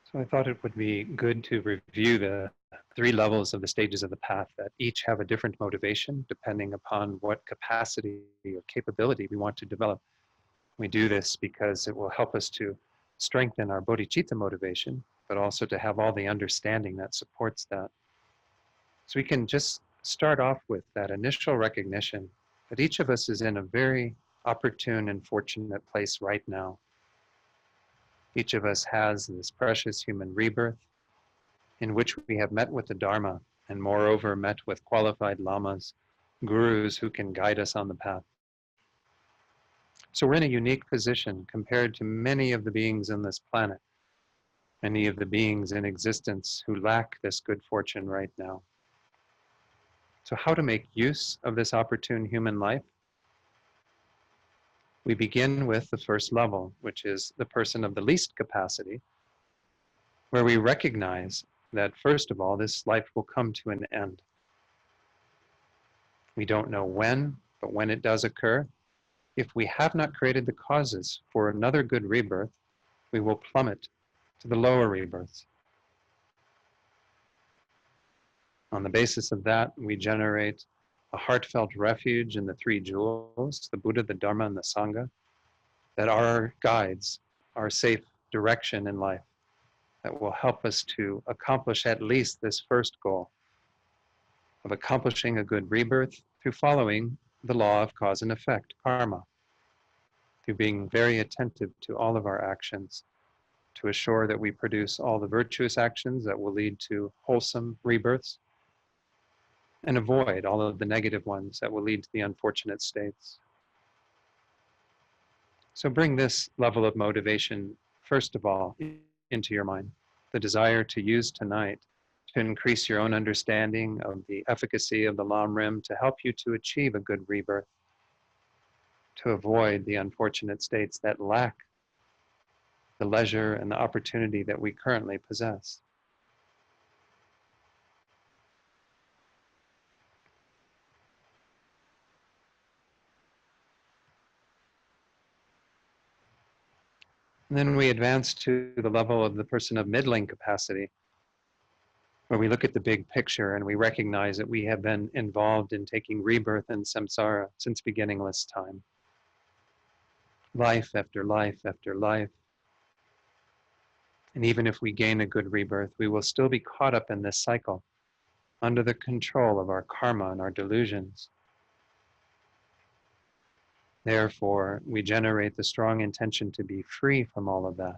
So I thought it would be good to review the 3 levels of the stages of the path that each have a different motivation depending upon what capacity or capability we want to develop. We do this because it will help us to strengthen our bodhicitta motivation, but also to have all the understanding that supports that. So we can just start off with that initial recognition that each of us is in a very opportune and fortunate place right now. Each of us has this precious human rebirth in which we have met with the Dharma and moreover met with qualified lamas, gurus who can guide us on the path. So we're in a unique position compared to many of the beings on this planet, many of the beings in existence who lack this good fortune right now. So how to make use of this opportune human life? We begin with the first level, which is the person of the least capacity, where we recognize that first of all, this life will come to an end. We don't know when, but when it does occur, if we have not created the causes for another good rebirth, we will plummet to the lower rebirths. On the basis of that, we generate a heartfelt refuge in the 3 jewels, the Buddha, the Dharma, and the Sangha, that are our guides, our safe direction in life, that will help us to accomplish at least this first goal of accomplishing a good rebirth through following the law of cause and effect, karma, through being very attentive to all of our actions, to assure that we produce all the virtuous actions that will lead to wholesome rebirths, and avoid all of the negative ones that will lead to the unfortunate states. So bring this level of motivation, first of all, into your mind, the desire to use tonight to increase your own understanding of the efficacy of the Lam Rim to help you to achieve a good rebirth, to avoid the unfortunate states that lack the leisure and the opportunity that we currently possess. And then we advance to the level of the person of middling capacity, where we look at the big picture and we recognize that we have been involved in taking rebirth in samsara since beginningless time. Life after life after life. And even if we gain a good rebirth, we will still be caught up in this cycle under the control of our karma and our delusions. Therefore, we generate the strong intention to be free from all of that.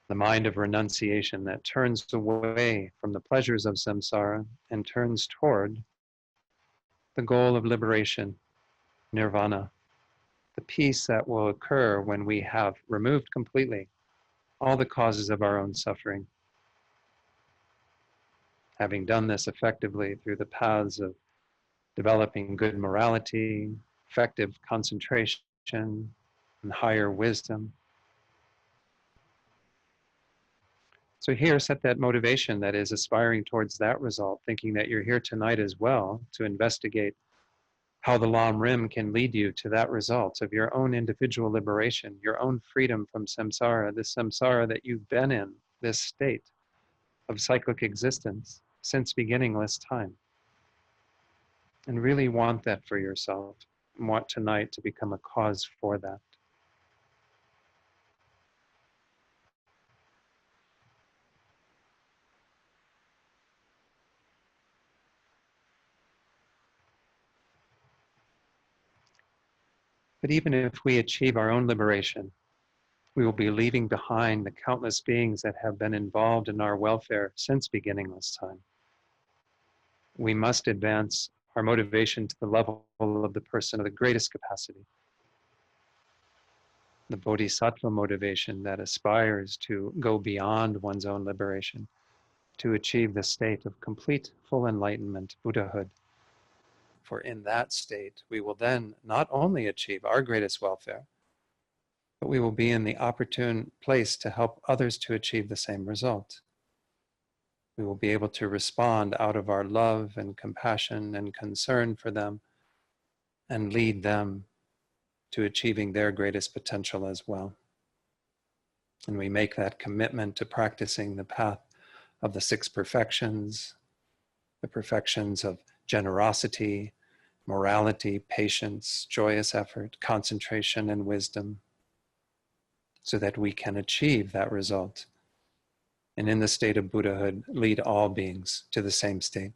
The mind of renunciation that turns away from the pleasures of samsara and turns toward the goal of liberation, nirvana, the peace that will occur when we have removed completely all the causes of our own suffering. Having done this effectively through the paths of developing good morality, effective concentration, and higher wisdom. So here, set that motivation that is aspiring towards that result, thinking that you're here tonight as well to investigate how the Lam Rim can lead you to that result of your own individual liberation, your own freedom from samsara, this samsara that you've been in, this state of cyclic existence since beginningless time. And really want that for yourself, and want tonight to become a cause for that. But even if we achieve our own liberation, we will be leaving behind the countless beings that have been involved in our welfare since beginningless time. We must advance our motivation to the level of the person of the greatest capacity, the bodhisattva motivation that aspires to go beyond one's own liberation, to achieve the state of complete full enlightenment, Buddhahood. For in that state, we will then not only achieve our greatest welfare, but we will be in the opportune place to help others to achieve the same result. We will be able to respond out of our love and compassion and concern for them and lead them to achieving their greatest potential as well. And we make that commitment to practicing the path of the 6 perfections, the perfections of generosity, morality, patience, joyous effort, concentration, and wisdom, so that we can achieve that result. And in the state of Buddhahood, lead all beings to the same state.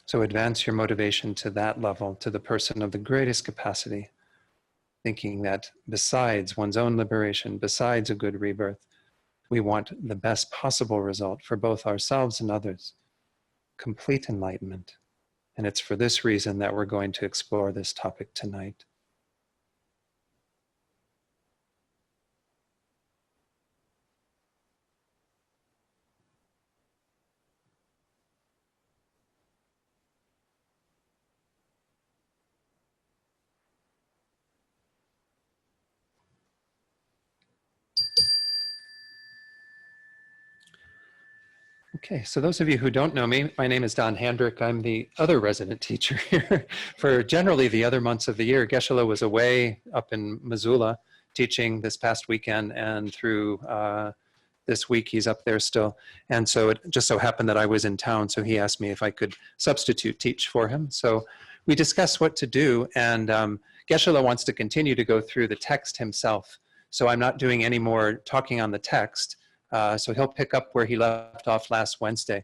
So advance your motivation to that level, to the person of the greatest capacity, thinking that besides one's own liberation, besides a good rebirth, we want the best possible result for both ourselves and others, complete enlightenment. And it's for this reason that we're going to explore this topic tonight. Okay, so those of you who don't know me, my name is Don Handrick. I'm the other resident teacher here for generally the other months of the year. Geshe-la was away up in Missoula teaching this past weekend, and through this week he's up there still. And so it just so happened that I was in town, so he asked me if I could substitute teach for him. So we discussed what to do, and Geshe-la wants to continue to go through the text himself. So I'm not doing any more talking on the text. So he'll pick up where he left off last Wednesday.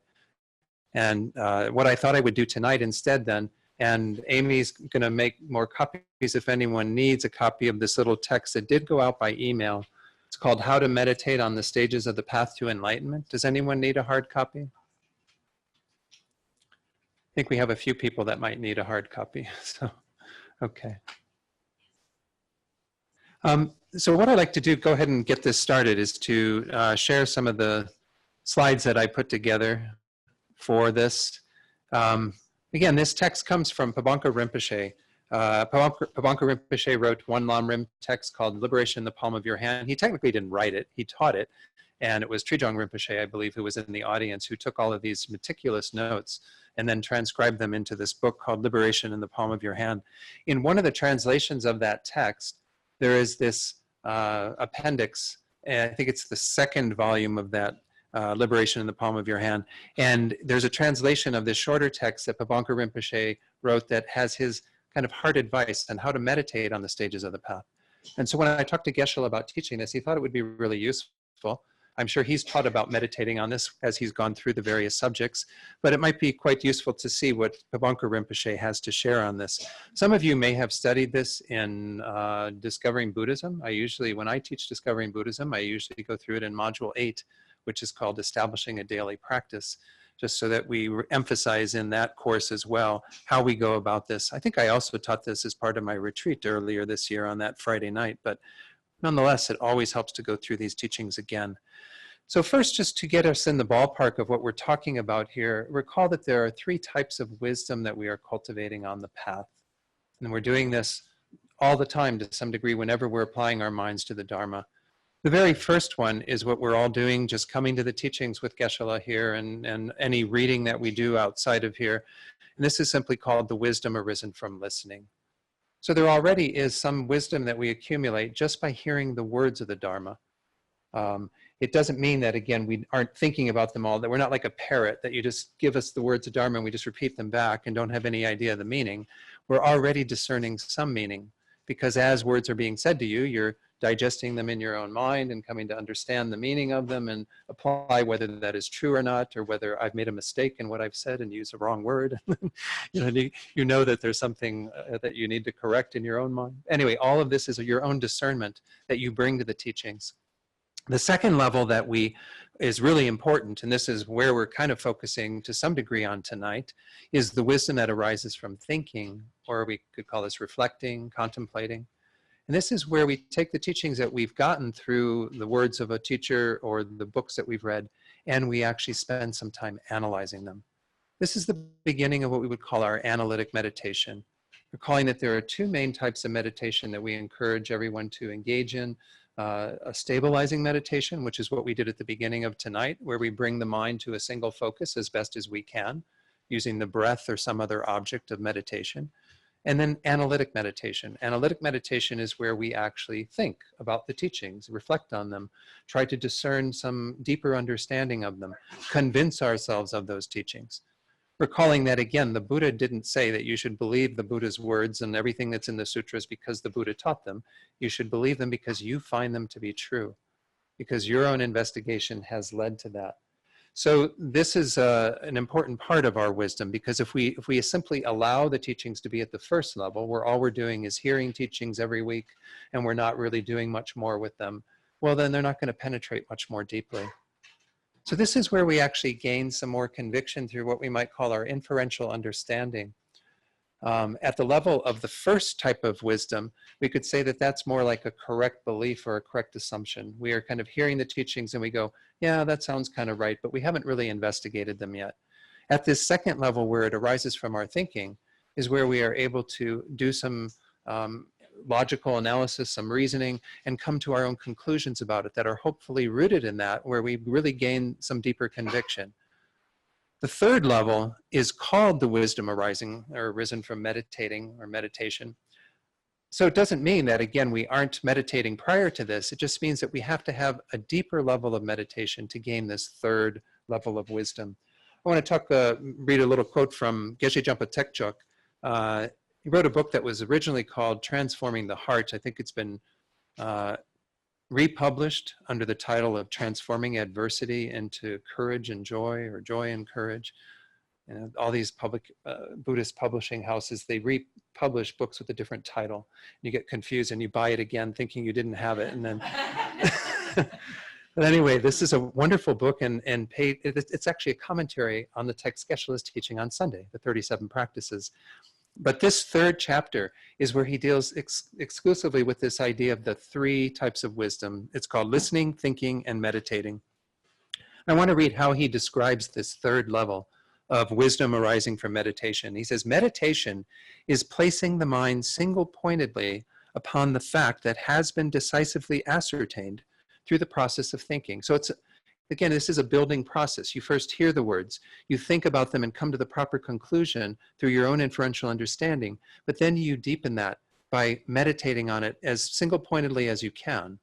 And what I thought I would do tonight instead then, and Amy's going to make more copies if anyone needs a copy of this little text that did go out by email. It's called How to Meditate on the Stages of the Path to Enlightenment. Does anyone need a hard copy? I think we have a few people that might need a hard copy. So, okay. So what I'd like to do, go ahead and get this started, is to share some of the slides that I put together for this. Again, this text comes from Pabongka Rinpoche. Pabongka Rinpoche wrote one Lam Rim text called Liberation in the Palm of Your Hand. He technically didn't write it, he taught it. And it was Trijong Rinpoche, I believe, who was in the audience, who took all of these meticulous notes and then transcribed them into this book called Liberation in the Palm of Your Hand. In one of the translations of that text, there is this appendix, and I think it's the 2nd volume of that, Liberation in the Palm of Your Hand. And there's a translation of this shorter text that Pabongka Rinpoche wrote that has his kind of hard advice on how to meditate on the stages of the path. And so when I talked to Geshe-la about teaching this, he thought it would be really useful. I'm sure he's taught about meditating on this as he's gone through the various subjects, but it might be quite useful to see what Pabongka Rinpoche has to share on this. Some of you may have studied this in Discovering Buddhism. When I teach Discovering Buddhism, I usually go through it in Module 8, which is called Establishing a Daily Practice, just so that we emphasize in that course as well how we go about this. I think I also taught this as part of my retreat earlier this year on that Friday night, but nonetheless, it always helps to go through these teachings again. So first, just to get us in the ballpark of what we're talking about here, recall that there are 3 types of wisdom that we are cultivating on the path. And we're doing this all the time to some degree whenever we're applying our minds to the Dharma. The very first one is what we're all doing, just coming to the teachings with Geshe-la here and any reading that we do outside of here. And this is simply called the wisdom arisen from listening. So there already is some wisdom that we accumulate just by hearing the words of the Dharma. It doesn't mean that, again, we aren't thinking about them all, that we're not like a parrot, that you just give us the words of Dharma and we just repeat them back and don't have any idea of the meaning. We're already discerning some meaning, because as words are being said to you, you're digesting them in your own mind and coming to understand the meaning of them and apply whether that is true or not, or whether I've made a mistake in what I've said and used a wrong word. You know that there's something that you need to correct in your own mind. Anyway, all of this is your own discernment that you bring to the teachings. The second level that is really important, and this is where we're kind of focusing to some degree on tonight, is the wisdom that arises from thinking, or we could call this reflecting, contemplating. And this is where we take the teachings that we've gotten through the words of a teacher or the books that we've read, and we actually spend some time analyzing them. This is the beginning of what we would call our analytic meditation. We're calling that there are 2 main types of meditation that we encourage everyone to engage in. A stabilizing meditation, which is what we did at the beginning of tonight, where we bring the mind to a single focus as best as we can, using the breath or some other object of meditation. And then analytic meditation. Analytic meditation is where we actually think about the teachings, reflect on them, try to discern some deeper understanding of them, convince ourselves of those teachings. Recalling that, again, the Buddha didn't say that you should believe the Buddha's words and everything that's in the sutras because the Buddha taught them. You should believe them because you find them to be true, because your own investigation has led to that. So this is an important part of our wisdom, because if we simply allow the teachings to be at the first level, where all we're doing is hearing teachings every week and we're not really doing much more with them, well, then they're not going to penetrate much more deeply. So this is where we actually gain some more conviction through what we might call our inferential understanding. At the level of the first type of wisdom, we could say that that's more like a correct belief or a correct assumption. We are kind of hearing the teachings and we go, yeah, that sounds kind of right, but we haven't really investigated them yet. At this second level, where it arises from our thinking, is where we are able to do some logical analysis, some reasoning, and come to our own conclusions about it that are hopefully rooted in that, where we really gain some deeper conviction. The third level is called the wisdom arising, or arisen from meditating or meditation. So it doesn't mean that, again, we aren't meditating prior to this. It just means that we have to have a deeper level of meditation to gain this third level of wisdom. I want to read a little quote from Geshe Jumpa Tekchok. He wrote a book that was originally called Transforming the Heart. I think it's been republished under the title of Transforming Adversity into Courage and Joy, or Joy and Courage. And all these public Buddhist publishing houses, they republish books with a different title. You get confused and you buy it again thinking you didn't have it. And then, but anyway, this is a wonderful book, and it's actually a commentary on the text Geshe-la's teaching on Sunday, the 37 practices. But this third chapter is where he deals exclusively with this idea of the three types of wisdom. It's called listening, thinking, and meditating. I want to read how he describes this third level of wisdom arising from meditation. He says, meditation is placing the mind single-pointedly upon the fact that has been decisively ascertained through the process of thinking. So it's, again, this is a building process. You first hear the words, you think about them and come to the proper conclusion through your own inferential understanding, but then you deepen that by meditating on it as single-pointedly as you can.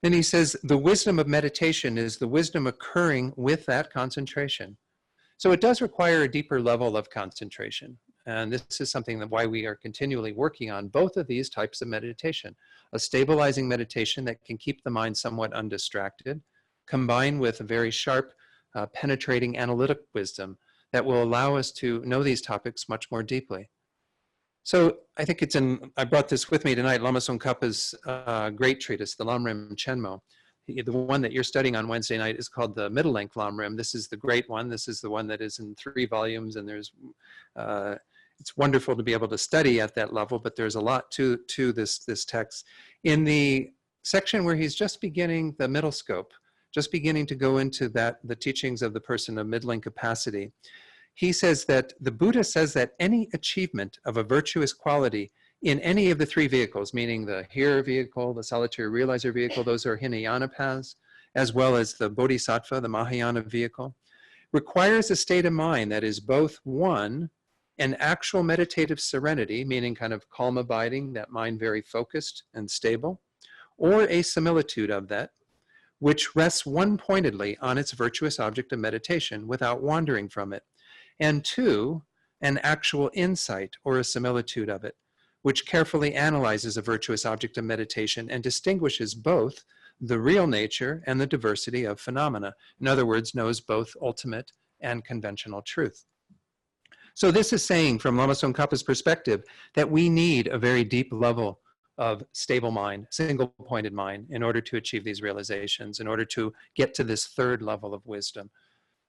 Then he says, the wisdom of meditation is the wisdom occurring with that concentration. So it does require a deeper level of concentration. And this is something that why we are continually working on both of these types of meditation. A stabilizing meditation that can keep the mind somewhat undistracted, combined with a very sharp, penetrating analytic wisdom that will allow us to know these topics much more deeply. So I think I brought this with me tonight, Lama Tsongkhapa's great treatise, the Lamrim Chenmo. The one that you're studying on Wednesday night is called the middle length Lamrim. This is the great one. This is the one that is in 3 volumes, and it's wonderful to be able to study at that level, but there's a lot to this text. In the section where he's just beginning the middle scope, just beginning to go into the teachings of the person of middling capacity, he says that the Buddha says that any achievement of a virtuous quality in any of the 3 vehicles, meaning the hearer vehicle, the solitary realizer vehicle, those are Hinayana paths, as well as the Bodhisattva, the Mahayana vehicle, requires a state of mind that is both, one, an actual meditative serenity, meaning kind of calm abiding, that mind very focused and stable, or a similitude of that, which rests one-pointedly on its virtuous object of meditation without wandering from it, and 2, an actual insight or a similitude of it, which carefully analyzes a virtuous object of meditation and distinguishes both the real nature and the diversity of phenomena. In other words, knows both ultimate and conventional truth. So this is saying, from Lama Tsongkhapa's perspective, that we need a very deep level of stable mind, single-pointed mind, in order to achieve these realizations, in order to get to this third level of wisdom.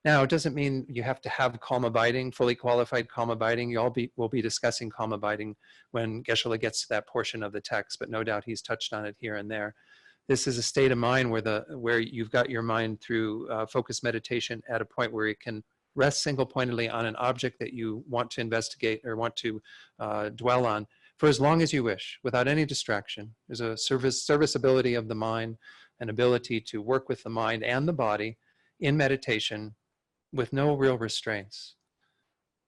Now, it doesn't mean you have to have calm abiding, fully qualified calm abiding. We'll be discussing calm abiding when Geshe-la gets to that portion of the text, but no doubt he's touched on it here and there. This is a state of mind where you've got your mind through focused meditation at a point where it can rest single-pointedly on an object that you want to investigate or want to dwell on for as long as you wish, without any distraction. There's a serviceability of the mind, an ability to work with the mind and the body in meditation with no real restraints.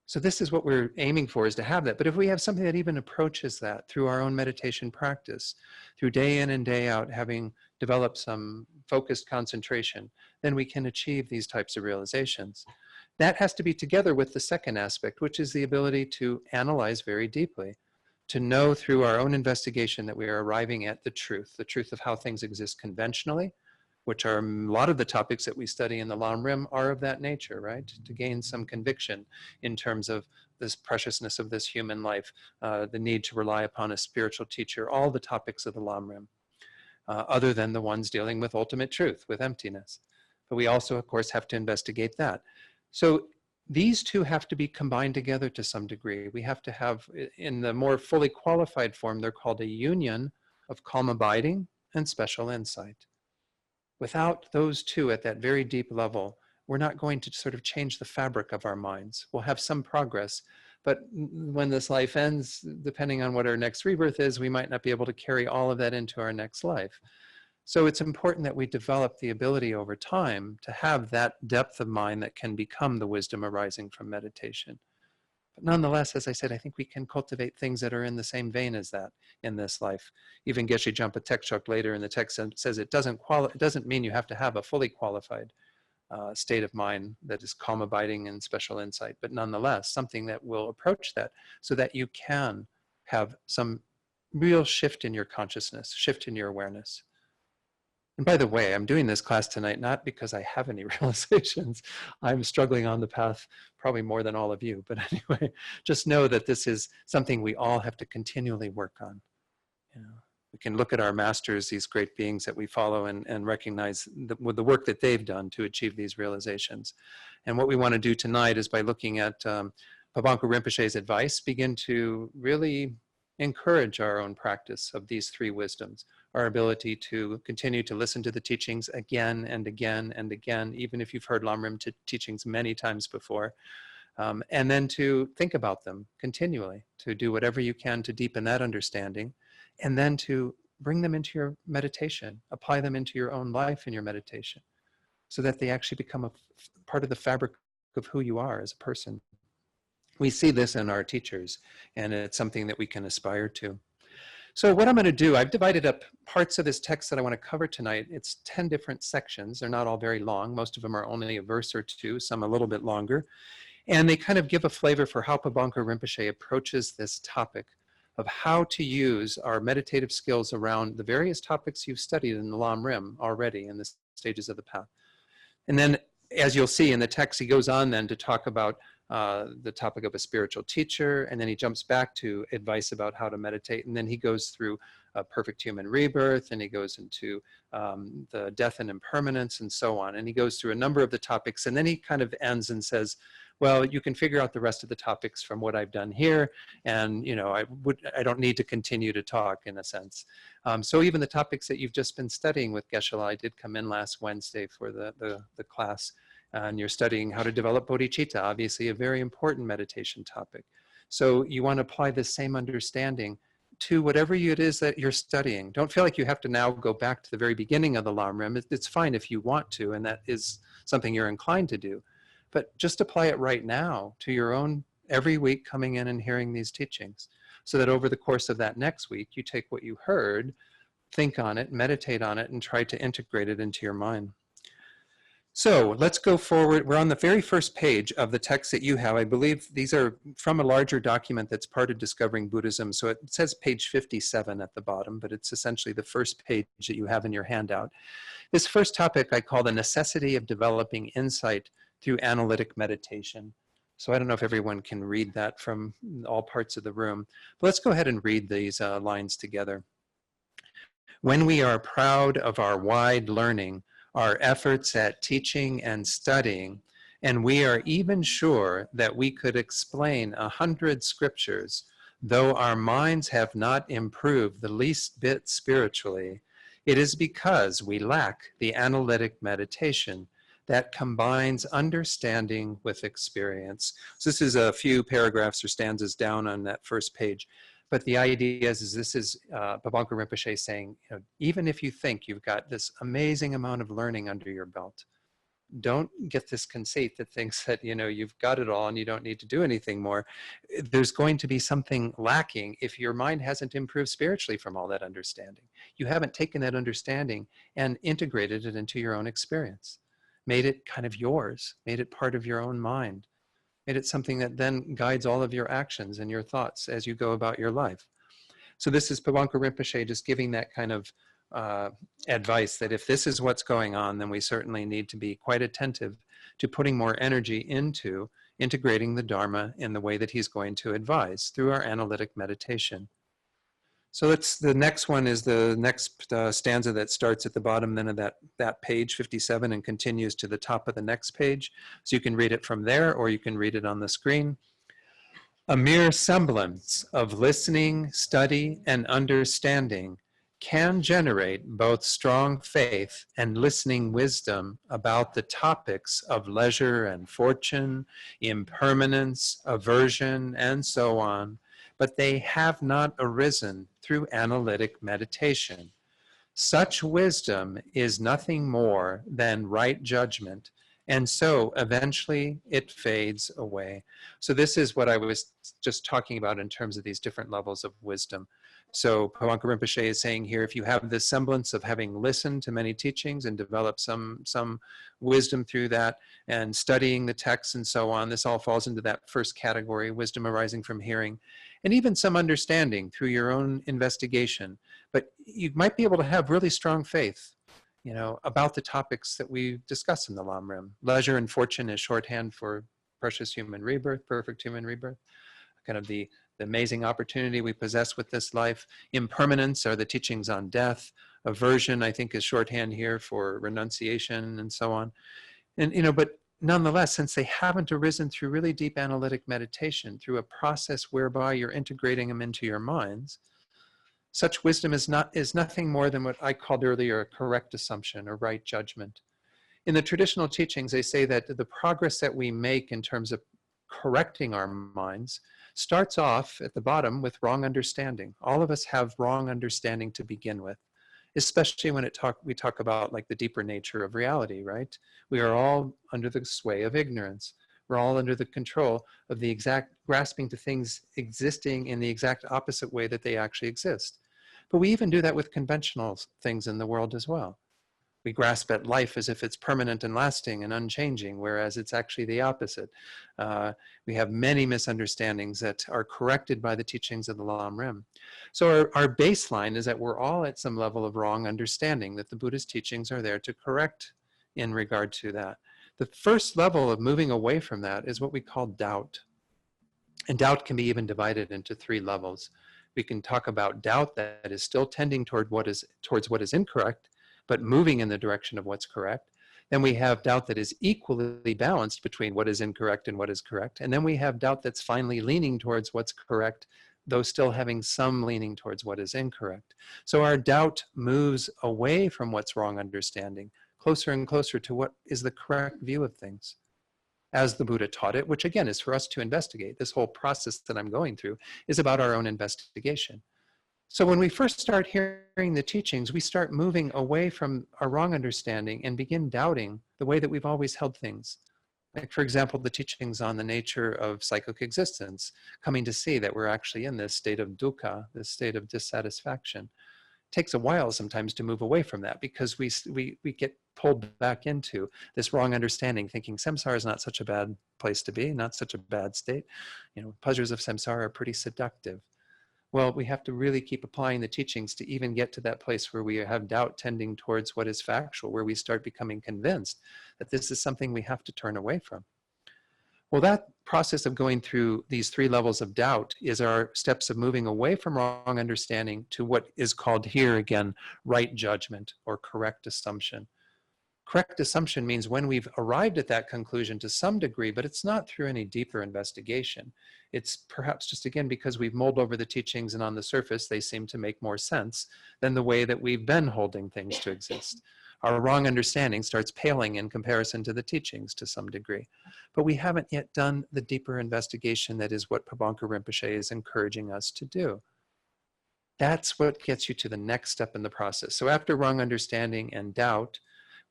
So this is what we're aiming for, is to have that. But if we have something that even approaches that through our own meditation practice, through day in and day out, having developed some focused concentration, then we can achieve these types of realizations. That has to be together with the second aspect, which is the ability to analyze very deeply, to know through our own investigation that we are arriving at the truth of how things exist conventionally, which are a lot of the topics that we study in the Lam Rim are of that nature, right? To gain some conviction in terms of this preciousness of this human life, the need to rely upon a spiritual teacher, all the topics of the Lam Rim, other than the ones dealing with ultimate truth, with emptiness. But we also, of course, have to investigate that. So these two have to be combined together to some degree. We have to have, in the more fully qualified form, they're called a union of calm abiding and special insight. Without those two at that very deep level, we're not going to sort of change the fabric of our minds. We'll have some progress, but when this life ends, depending on what our next rebirth is, we might not be able to carry all of that into our next life. So it's important that we develop the ability over time to have that depth of mind that can become the wisdom arising from meditation. But nonetheless, as I said, I think we can cultivate things that are in the same vein as that in this life. Even Geshe Jumpa Tekchok later in the text says it doesn't mean you have to have a fully qualified state of mind that is calm abiding and special insight, but nonetheless, something that will approach that so that you can have some real shift in your consciousness, shift in your awareness. And by the way, I'm doing this class tonight not because I have any realizations. I'm struggling on the path probably more than all of you. But anyway, just know that this is something we all have to continually work on. You know, we can look at our masters, these great beings that we follow, and recognize the work that they've done to achieve these realizations. And what we want to do tonight is, by looking at Pabongka Rinpoche's advice, begin to really encourage our own practice of these three wisdoms. Our ability to continue to listen to the teachings again and again and again, even if you've heard Lam Rim teachings many times before, and then to think about them continually, to do whatever you can to deepen that understanding, and then to bring them into your meditation, apply them into your own life in your meditation, so that they actually become a part of the fabric of who you are as a person. We see this in our teachers, and it's something that we can aspire to. So what I'm going to do, I've divided up parts of this text that I want to cover tonight. It's 10 different sections. They're not all very long. Most of them are only a verse or two, some a little bit longer. And they kind of give a flavor for how Pabongka Rinpoche approaches this topic of how to use our meditative skills around the various topics you've studied in the Lam Rim already in the stages of the path. And then, as you'll see in the text, he goes on then to talk about the topic of a spiritual teacher, and then he jumps back to advice about how to meditate, and then he goes through a perfect human rebirth, and he goes into the death and impermanence and so on, and he goes through a number of the topics, and then he kind of ends and says, well, you can figure out the rest of the topics from what I've done here, and you know, I don't need to continue to talk, in a sense. So even the topics that you've just been studying with Geshe-la, I did come in last Wednesday for the class, and you're studying how to develop bodhicitta, obviously a very important meditation topic. So you want to apply this same understanding to whatever it is that you're studying. Don't feel like you have to now go back to the very beginning of the Lam Rim. It's fine if you want to, and that is something you're inclined to do. But just apply it right now to your own, every week coming in and hearing these teachings, so that over the course of that next week, you take what you heard, think on it, meditate on it, and try to integrate it into your mind. So let's go forward. We're on the very first page of the text that you have. I believe these are from a larger document that's part of Discovering Buddhism. So it says page 57 at the bottom, but it's essentially the first page that you have in your handout. This first topic I call the necessity of developing insight through analytic meditation. So I don't know if everyone can read that from all parts of the room, but let's go ahead and read these lines together. When we are proud of our wide learning, our efforts at teaching and studying, and we are even sure that we could explain 100 scriptures, though our minds have not improved the least bit spiritually, it is because we lack the analytic meditation that combines understanding with experience. So this is a few paragraphs or stanzas down on that first page. But the idea is this is Pabongka Rinpoche saying, you know, even if you think you've got this amazing amount of learning under your belt, don't get this conceit that thinks that, you've got it all and you don't need to do anything more. There's going to be something lacking if your mind hasn't improved spiritually from all that understanding. You haven't taken that understanding and integrated it into your own experience, made it kind of yours, made it part of your own mind, made it something that then guides all of your actions and your thoughts as you go about your life. So this is Pabongka Rinpoche just giving that kind of advice that if this is what's going on, then we certainly need to be quite attentive to putting more energy into integrating the Dharma in the way that he's going to advise through our analytic meditation. So the next one is the next stanza that starts at the bottom then of that page 57 and continues to the top of the next page. So you can read it from there or you can read it on the screen. A mere semblance of listening, study, and understanding can generate both strong faith and listening wisdom about the topics of leisure and fortune, impermanence, aversion, and so on, but they have not arisen through analytic meditation. Such wisdom is nothing more than right judgment, and so eventually it fades away. So this is what I was just talking about in terms of these different levels of wisdom. So Pabongka Rinpoche is saying here, if you have this semblance of having listened to many teachings and developed some wisdom through that and studying the texts and so on, this all falls into that first category, wisdom arising from hearing, and even some understanding through your own investigation. But you might be able to have really strong faith, about the topics that we discuss in the Lamrim. Leisure and fortune is shorthand for precious human rebirth, perfect human rebirth, kind of the amazing opportunity we possess with this life. Impermanence are the teachings on death. Aversion, I think, is shorthand here for renunciation and so on. And, but nonetheless, since they haven't arisen through really deep analytic meditation, through a process whereby you're integrating them into your minds, such wisdom is nothing more than what I called earlier a correct assumption or right judgment. In the traditional teachings, they say that the progress that we make in terms of correcting our minds starts off at the bottom with wrong understanding. All of us have wrong understanding to begin with, especially when we talk about like the deeper nature of reality, right? We are all under the sway of ignorance. We're all under the control of the exact grasping to things existing in the exact opposite way that they actually exist. But we even do that with conventional things in the world as well. We grasp at life as if it's permanent and lasting and unchanging, whereas it's actually the opposite. We have many misunderstandings that are corrected by the teachings of the Lamrim. So our baseline is that we're all at some level of wrong understanding, that the Buddha's teachings are there to correct in regard to that. The first level of moving away from that is what we call doubt. And doubt can be even divided into 3 levels. We can talk about doubt that is still tending towards what is incorrect, but moving in the direction of what's correct. Then we have doubt that is equally balanced between what is incorrect and what is correct. And then we have doubt that's finally leaning towards what's correct, though still having some leaning towards what is incorrect. So our doubt moves away from what's wrong understanding, closer and closer to what is the correct view of things, as the Buddha taught it, which again is for us to investigate. This whole process that I'm going through is about our own investigation. So when we first start hearing the teachings, we start moving away from our wrong understanding and begin doubting the way that we've always held things. Like, for example, the teachings on the nature of psychic existence, coming to see that we're actually in this state of dukkha, this state of dissatisfaction. It takes a while sometimes to move away from that because we get pulled back into this wrong understanding, thinking samsara is not such a bad place to be, not such a bad state. Pleasures of samsara are pretty seductive. Well, we have to really keep applying the teachings to even get to that place where we have doubt tending towards what is factual, where we start becoming convinced that this is something we have to turn away from. Well, that process of going through these 3 levels of doubt is our steps of moving away from wrong understanding to what is called here again, right judgment or correct assumption. Correct assumption means when we've arrived at that conclusion to some degree, but it's not through any deeper investigation. It's perhaps just, again, because we've mulled over the teachings and on the surface, they seem to make more sense than the way that we've been holding things to exist. Our wrong understanding starts paling in comparison to the teachings to some degree. But we haven't yet done the deeper investigation that is what Pabongka Rinpoche is encouraging us to do. That's what gets you to the next step in the process. So after wrong understanding and doubt,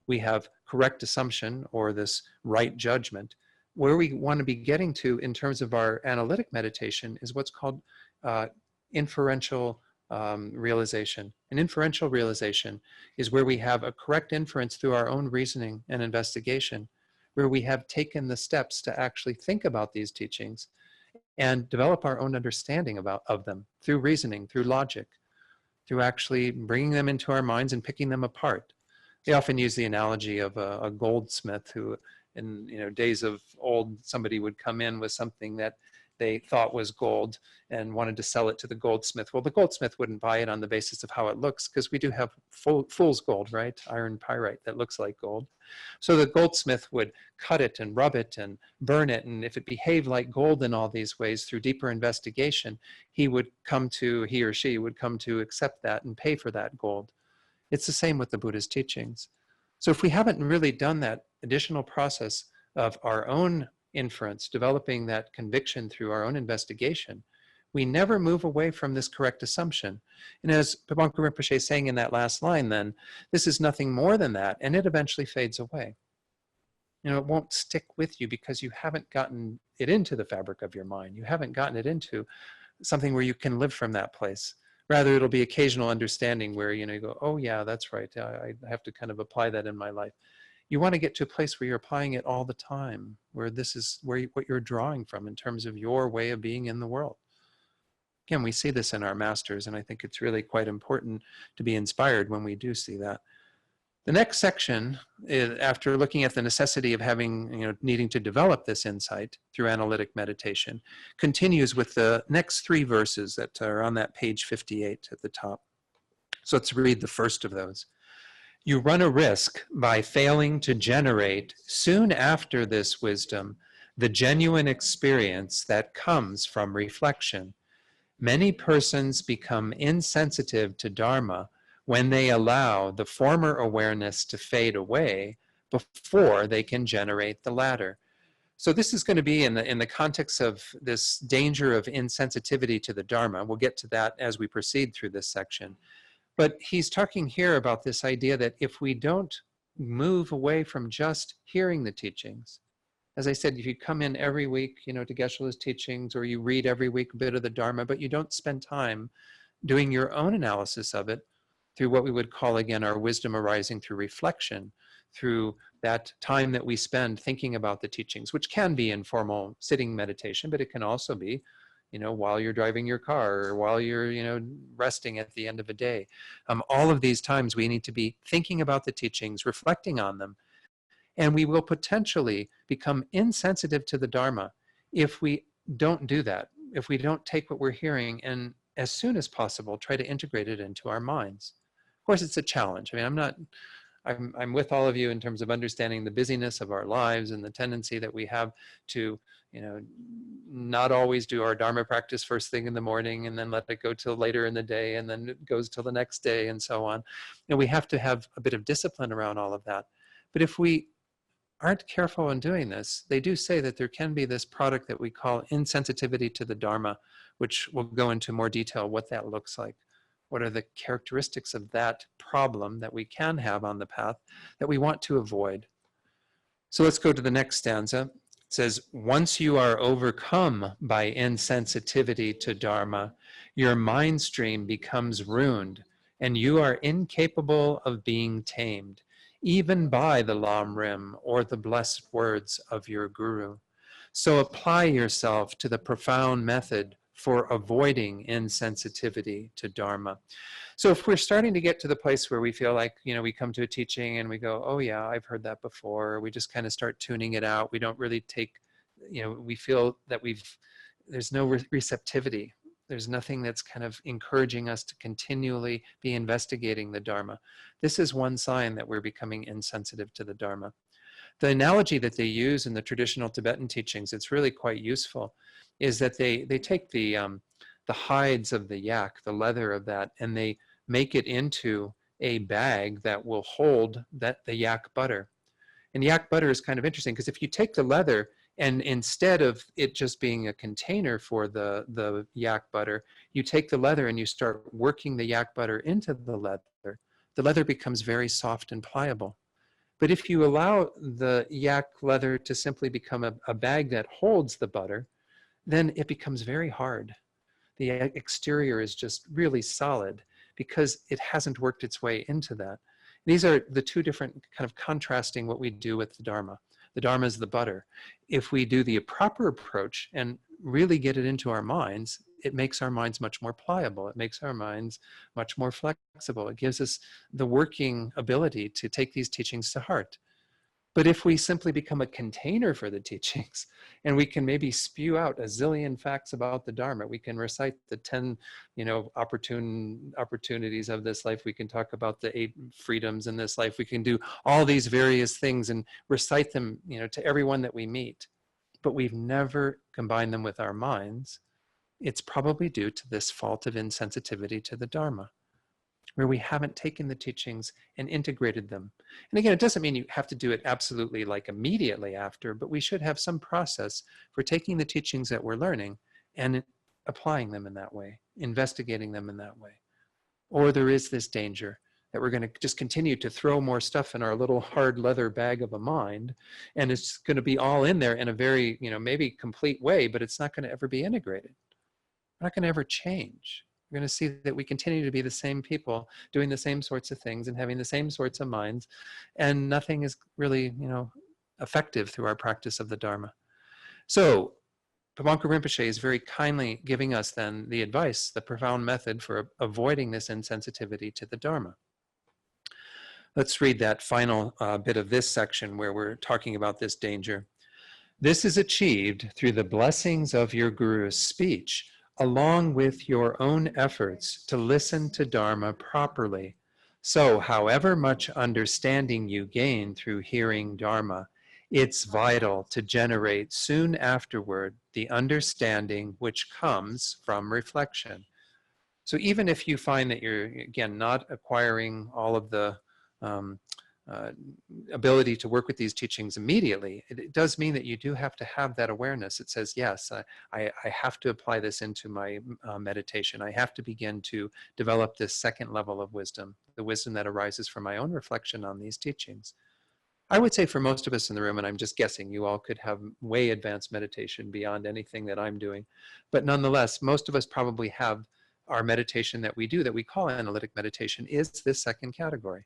we have correct assumption or this right judgment. Where we want to be getting to in terms of our analytic meditation is what's called inferential realization. An inferential realization is where we have a correct inference through our own reasoning and investigation, where we have taken the steps to actually think about these teachings and develop our own understanding of them through reasoning, through logic, through actually bringing them into our minds and picking them apart. They often use the analogy of a goldsmith who, in days of old, somebody would come in with something that they thought was gold and wanted to sell it to the goldsmith. Well, the goldsmith wouldn't buy it on the basis of how it looks, because we do have fool's gold, right? Iron pyrite that looks like gold. So the goldsmith would cut it and rub it and burn it, and if it behaved like gold in all these ways through deeper investigation, he or she would come to accept that and pay for that gold. It's the same with the Buddha's teachings. So if we haven't really done that additional process of our own inference, developing that conviction through our own investigation, we never move away from this correct assumption. And as Pabongka Rinpoche is saying in that last line, then, this is nothing more than that, and it eventually fades away. It won't stick with you because you haven't gotten it into the fabric of your mind. You haven't gotten it into something where you can live from that place. Rather, it'll be occasional understanding where, you go, oh yeah, that's right. I have to kind of apply that in my life. You want to get to a place where you're applying it all the time, where this is what you're drawing from in terms of your way of being in the world. Again, we see this in our masters, and I think it's really quite important to be inspired when we do see that. The next section, is, after looking at the necessity of having, needing to develop this insight through analytic meditation, continues with the next 3 verses that are on that page 58 at the top. So let's read the first of those. You run a risk by failing to generate, soon after this wisdom, the genuine experience that comes from reflection. Many persons become insensitive to Dharma when they allow the former awareness to fade away before they can generate the latter. So this is going to be in the context of this danger of insensitivity to the Dharma. We'll get to that as we proceed through this section. But he's talking here about this idea that if we don't move away from just hearing the teachings, as I said, if you come in every week, to Geshe-la's teachings, or you read every week a bit of the Dharma, but you don't spend time doing your own analysis of it through what we would call, again, our wisdom arising through reflection, through that time that we spend thinking about the teachings, which can be informal sitting meditation, but it can also be while you're driving your car, or while you're, resting at the end of a day. All of these times we need to be thinking about the teachings, reflecting on them, and we will potentially become insensitive to the Dharma if we don't do that, if we don't take what we're hearing and as soon as possible try to integrate it into our minds. Of course, it's a challenge. I mean, I'm with all of you in terms of understanding the busyness of our lives and the tendency that we have to not always do our Dharma practice first thing in the morning and then let it go till later in the day, and then it goes till the next day and so on. We have to have a bit of discipline around all of that. But if we aren't careful in doing this, they do say that there can be this product that we call insensitivity to the Dharma, which we'll go into more detail what that looks like. What are the characteristics of that problem that we can have on the path that we want to avoid? So let's go to the next stanza. It says, once you are overcome by insensitivity to Dharma, your mind stream becomes ruined, and you are incapable of being tamed, even by the Lam Rim or the blessed words of your Guru. So apply yourself to the profound method for avoiding insensitivity to Dharma. So if we're starting to get to the place where we feel like, we come to a teaching and we go, oh yeah, I've heard that before, we just kind of start tuning it out. We don't really take, we feel that there's no receptivity. There's nothing that's kind of encouraging us to continually be investigating the Dharma. This is one sign that we're becoming insensitive to the Dharma. The analogy that they use in the traditional Tibetan teachings, it's really quite useful, is that they take the hides of the yak, the leather of that, and they make it into a bag that will hold the yak butter. And yak butter is kind of interesting because if you take the leather and instead of it just being a container for the yak butter, you take the leather and you start working the yak butter into the leather becomes very soft and pliable. But if you allow the yak leather to simply become a bag that holds the butter, then it becomes very hard. The exterior is just really solid because it hasn't worked its way into that. These are the two different kind of contrasting what we do with the Dharma. The Dharma is the butter. If we do the proper approach and really get it into our minds, it makes our minds much more pliable. It makes our minds much more flexible. It gives us the working ability to take these teachings to heart. But if we simply become a container for the teachings, and we can maybe spew out a zillion facts about the Dharma, we can recite the 10, opportunities of this life, we can talk about the 8 freedoms in this life, we can do all these various things and recite them, to everyone that we meet, but we've never combined them with our minds, it's probably due to this fault of insensitivity to the Dharma, where we haven't taken the teachings and integrated them. And again, it doesn't mean you have to do it absolutely like immediately after, but we should have some process for taking the teachings that we're learning and applying them in that way, investigating them in that way. Or there is this danger that we're going to just continue to throw more stuff in our little hard leather bag of a mind, and it's going to be all in there in a very, maybe complete way, but it's not going to ever be integrated. We're not going to ever change. We're going to see that we continue to be the same people doing the same sorts of things and having the same sorts of minds, and nothing is really, effective through our practice of the Dharma. So Pabongka Rinpoche is very kindly giving us then the advice, the profound method for avoiding this insensitivity to the Dharma. Let's read that final bit of this section where we're talking about this danger. This is achieved through the blessings of your Guru's speech, along with your own efforts to listen to Dharma properly. So, however much understanding you gain through hearing Dharma, it's vital to generate soon afterward the understanding which comes from reflection. So even if you find that you're, again, not acquiring all of the ability to work with these teachings immediately, it does mean that you do have to have that awareness. It says, yes, I have to apply this into my meditation. I have to begin to develop this second level of wisdom, the wisdom that arises from my own reflection on these teachings. I would say for most of us in the room, and I'm just guessing, you all could have way advanced meditation beyond anything that I'm doing. But nonetheless, most of us probably have our meditation that we do, that we call analytic meditation, is this second category.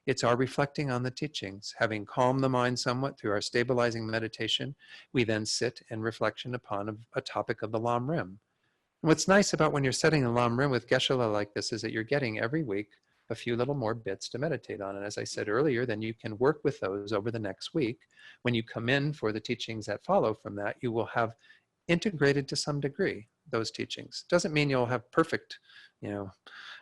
It's our reflecting on the teachings. Having calmed the mind somewhat through our stabilizing meditation, we then sit in reflection upon a topic of the Lam Rim. And what's nice about when you're setting a Lam Rim with Geshe-la like this is that you're getting every week a few little more bits to meditate on. And as I said earlier, then you can work with those over the next week. When you come in for the teachings that follow from that, you will have integrated to some degree those teachings. Doesn't mean you'll have perfect,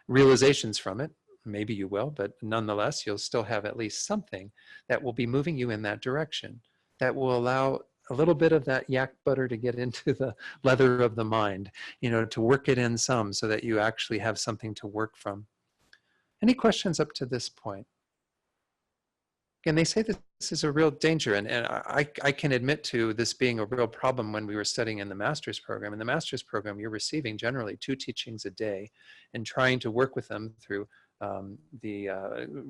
realizations from it. Maybe you will, but nonetheless, you'll still have at least something that will be moving you in that direction, that will allow a little bit of that yak butter to get into the leather of the mind, to work it in some so that you actually have something to work from. Any questions up to this point? And they say that this is a real danger, and I can admit to this being a real problem when we were studying in the master's program. In the master's program, you're receiving generally 2 teachings a day and trying to work with them through the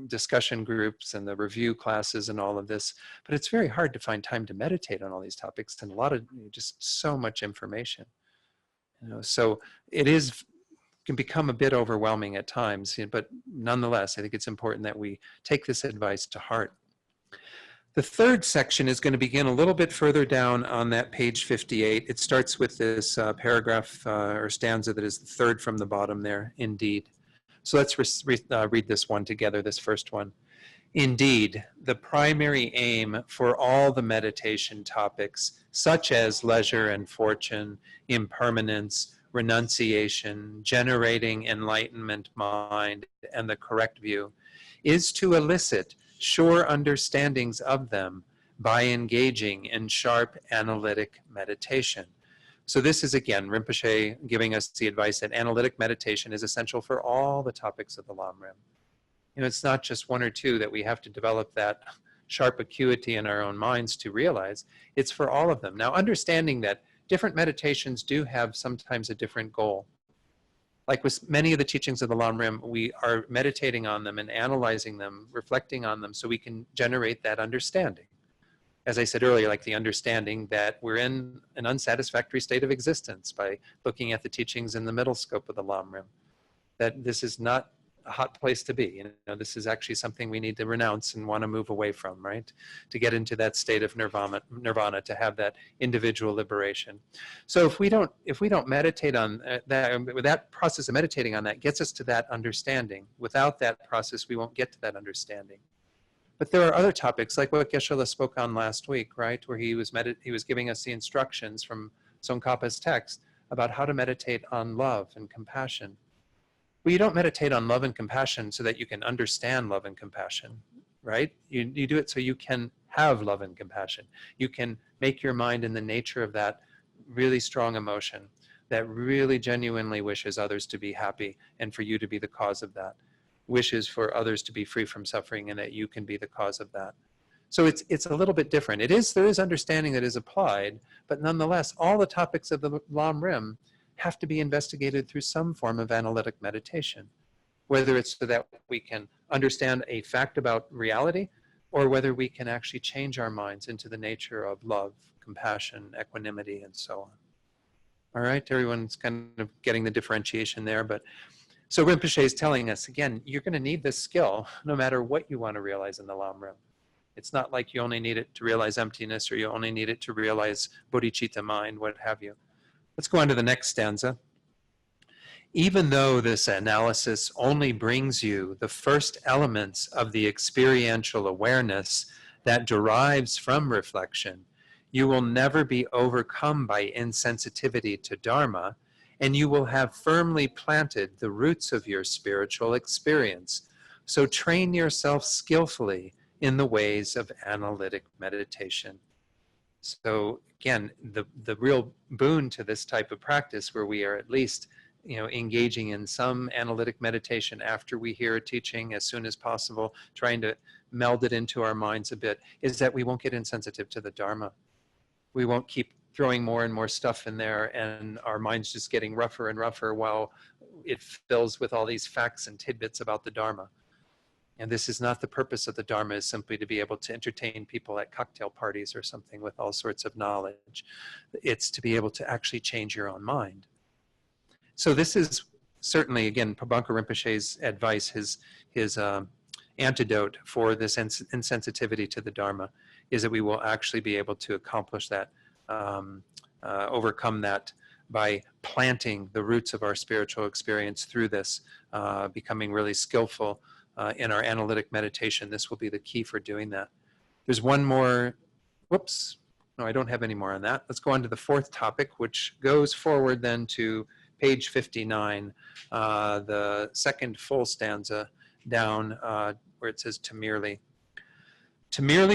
discussion groups and the review classes and all of this. But it's very hard to find time to meditate on all these topics, and a lot of just so much information. So it can become a bit overwhelming at times, but nonetheless, I think it's important that we take this advice to heart. The third section is going to begin a little bit further down on that page 58. It starts with this paragraph or stanza that is the third from the bottom there, indeed. So let's read this one together, this first one. Indeed, the primary aim for all the meditation topics, such as leisure and fortune, impermanence, renunciation, generating enlightenment mind, and the correct view, is to elicit sure understandings of them by engaging in sharp analytic meditation. So this is, again, Rinpoche giving us the advice that analytic meditation is essential for all the topics of the Lam Rim. It's not just 1 or 2 that we have to develop that sharp acuity in our own minds to realize. It's for all of them. Now, understanding that different meditations do have sometimes a different goal. like with many of the teachings of the Lam Rim, we are meditating on them and analyzing them, reflecting on them so we can generate that understanding. As I said earlier, like the understanding that we're in an unsatisfactory state of existence by looking at the teachings in the middle scope of the Lam Rim, that this is not a hot place to be. You know, this is actually something we need to renounce and want to move away from, right? To get into that state of nirvana, to have that individual liberation. So if we don't meditate on that process of meditating on that gets us to that understanding. Without that process, we won't get to that understanding. But there are other topics, like what Geshe-la spoke on last week, right? Where he was giving us the instructions from Tsongkhapa's text about how to meditate on love and compassion. Well, you don't meditate on love and compassion so that you can understand love and compassion, right? You do it so you can have love and compassion. You can make your mind in the nature of that really strong emotion that really genuinely wishes others to be happy and for you to be the cause of that. Wishes for others to be free from suffering and that you can be the cause of that. So it's a little bit different. There is understanding that is applied, but nonetheless, all the topics of the Lam Rim have to be investigated through some form of analytic meditation, whether it's so that we can understand a fact about reality, or whether we can actually change our minds into the nature of love, compassion, equanimity, and so on. All right, everyone's kind of getting the differentiation there, but so Rinpoche is telling us, again, you're going to need this skill no matter what you want to realize in the Lam Rim. It's not like you only need it to realize emptiness or you only need it to realize bodhicitta mind, what have you. Let's go on to the next stanza. Even though this analysis only brings you the first elements of the experiential awareness that derives from reflection, you will never be overcome by insensitivity to Dharma, and you will have firmly planted the roots of your spiritual experience. So train yourself skillfully in the ways of analytic meditation. So again, the real boon to this type of practice, where we are at least engaging in some analytic meditation after we hear a teaching as soon as possible, trying to meld it into our minds a bit, is that we won't get insensitive to the Dharma. We won't keep throwing more and more stuff in there and our minds just getting rougher and rougher while it fills with all these facts and tidbits about the Dharma. And this is not the purpose of the Dharma, is simply to be able to entertain people at cocktail parties or something with all sorts of knowledge. It's to be able to actually change your own mind. So this is certainly, again, Pabongka Rinpoche's advice, his antidote for this insensitivity to the Dharma, is that we will actually be able to accomplish that, overcome that by planting the roots of our spiritual experience through this, becoming really skillful in our analytic meditation. This will be the key for doing that. There's one more, whoops, no, I don't have any more on that. Let's go on to the fourth topic, which goes forward then to page 59, the second full stanza down where it says to merely